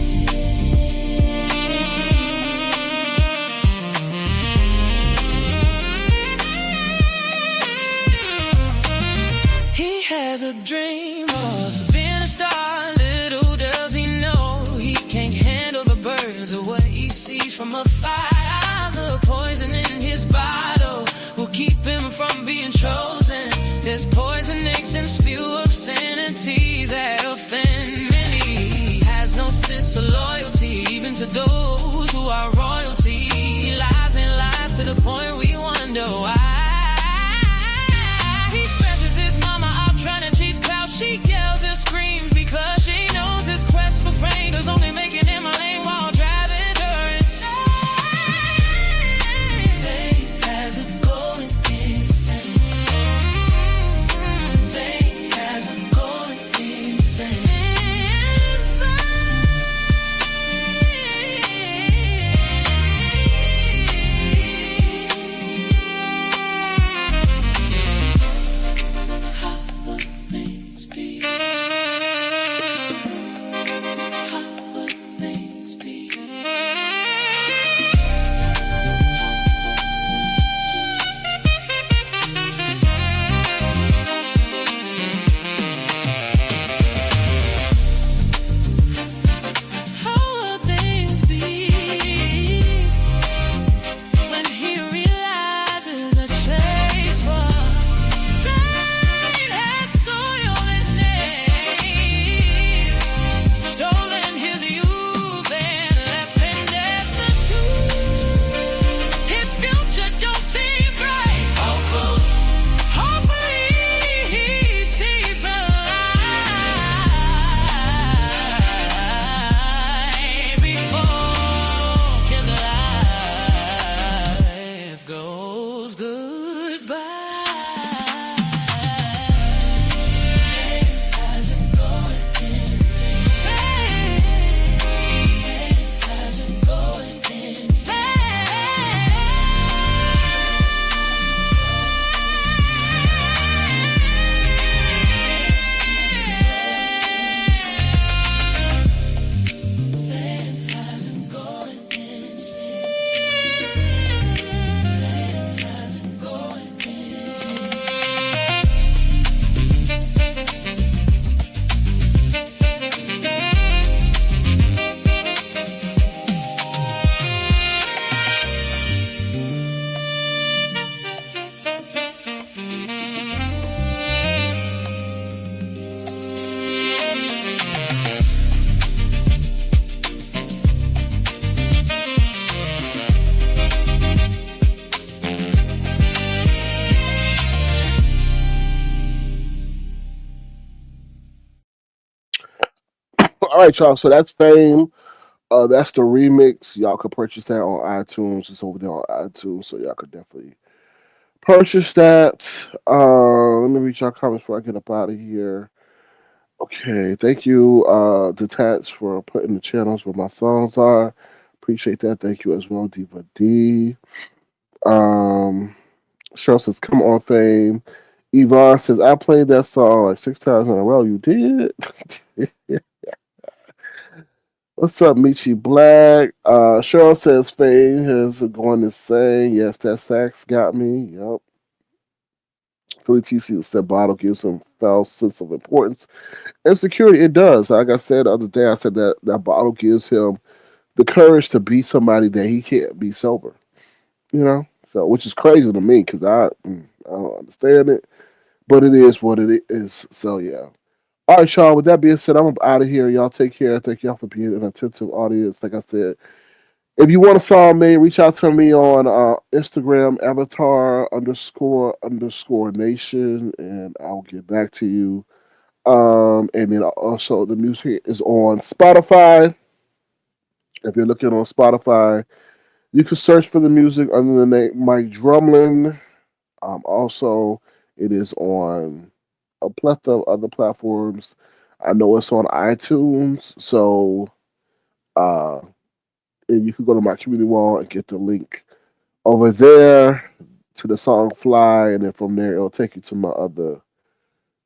[SPEAKER 1] has a dream of being a star. Little does he know he can't handle the burdens of what he sees from afar. The poison in his bottle will keep him from being chosen. There's poisonics and spew obscenities that offend many. He has no sense of loyalty, even to those who are royalty. He lies and lies to the point we wonder why. He smashes his mama out trying to chase clouds. She yells and screams because she knows his quest for fame is only making him a lame while driving her insane. Fame has a going insane. Fame has a going insane.
[SPEAKER 2] All right, y'all. So that's Fame. That's the remix. Y'all can purchase that on iTunes. It's over there on iTunes, so y'all could definitely purchase that. Let me reach out comments before I get up out of here. Okay, thank you, Detached, for putting the channels where my songs are. Appreciate that. Thank you as well, Diva D. Um, Cheryl says, "Come on, Fame." Yvonne says, "I played that song like 6 times in a row." You did. What's up, Michi Black? Cheryl says Fame has going to say, yes, that sax got me. Yep. Philly TC said bottle gives him false sense of importance and security. It does. Like I said the other day, I said that that bottle gives him the courage to be somebody that he can't be sober. You know? So, which is crazy to me because I don't understand it, but it is what it is. So, yeah. All right, y'all. With that being said, I'm out of here. Y'all take care. Thank y'all for being an attentive audience. Like I said, if you want a song made, reach out to me on Instagram, avatar underscore nation, and I'll get back to you. And then also the music is on Spotify. If you're looking on Spotify, you can search for the music under the name Mike Drumlin. Also, it is on a plethora of other platforms. I know it's on iTunes, so uh, and you can go to my community wall and get the link over there to the song "Fly," and then from there it'll take you to my other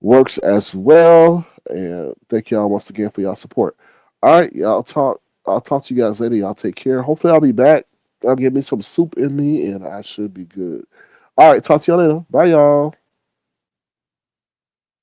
[SPEAKER 2] works as well. And thank y'all once again for y'all support. All right, y'all talk. I'll talk to you guys later. Y'all take care. Hopefully, I'll be back. I'll get me some soup in me, and I should be good. All right, talk to y'all later. Bye, y'all.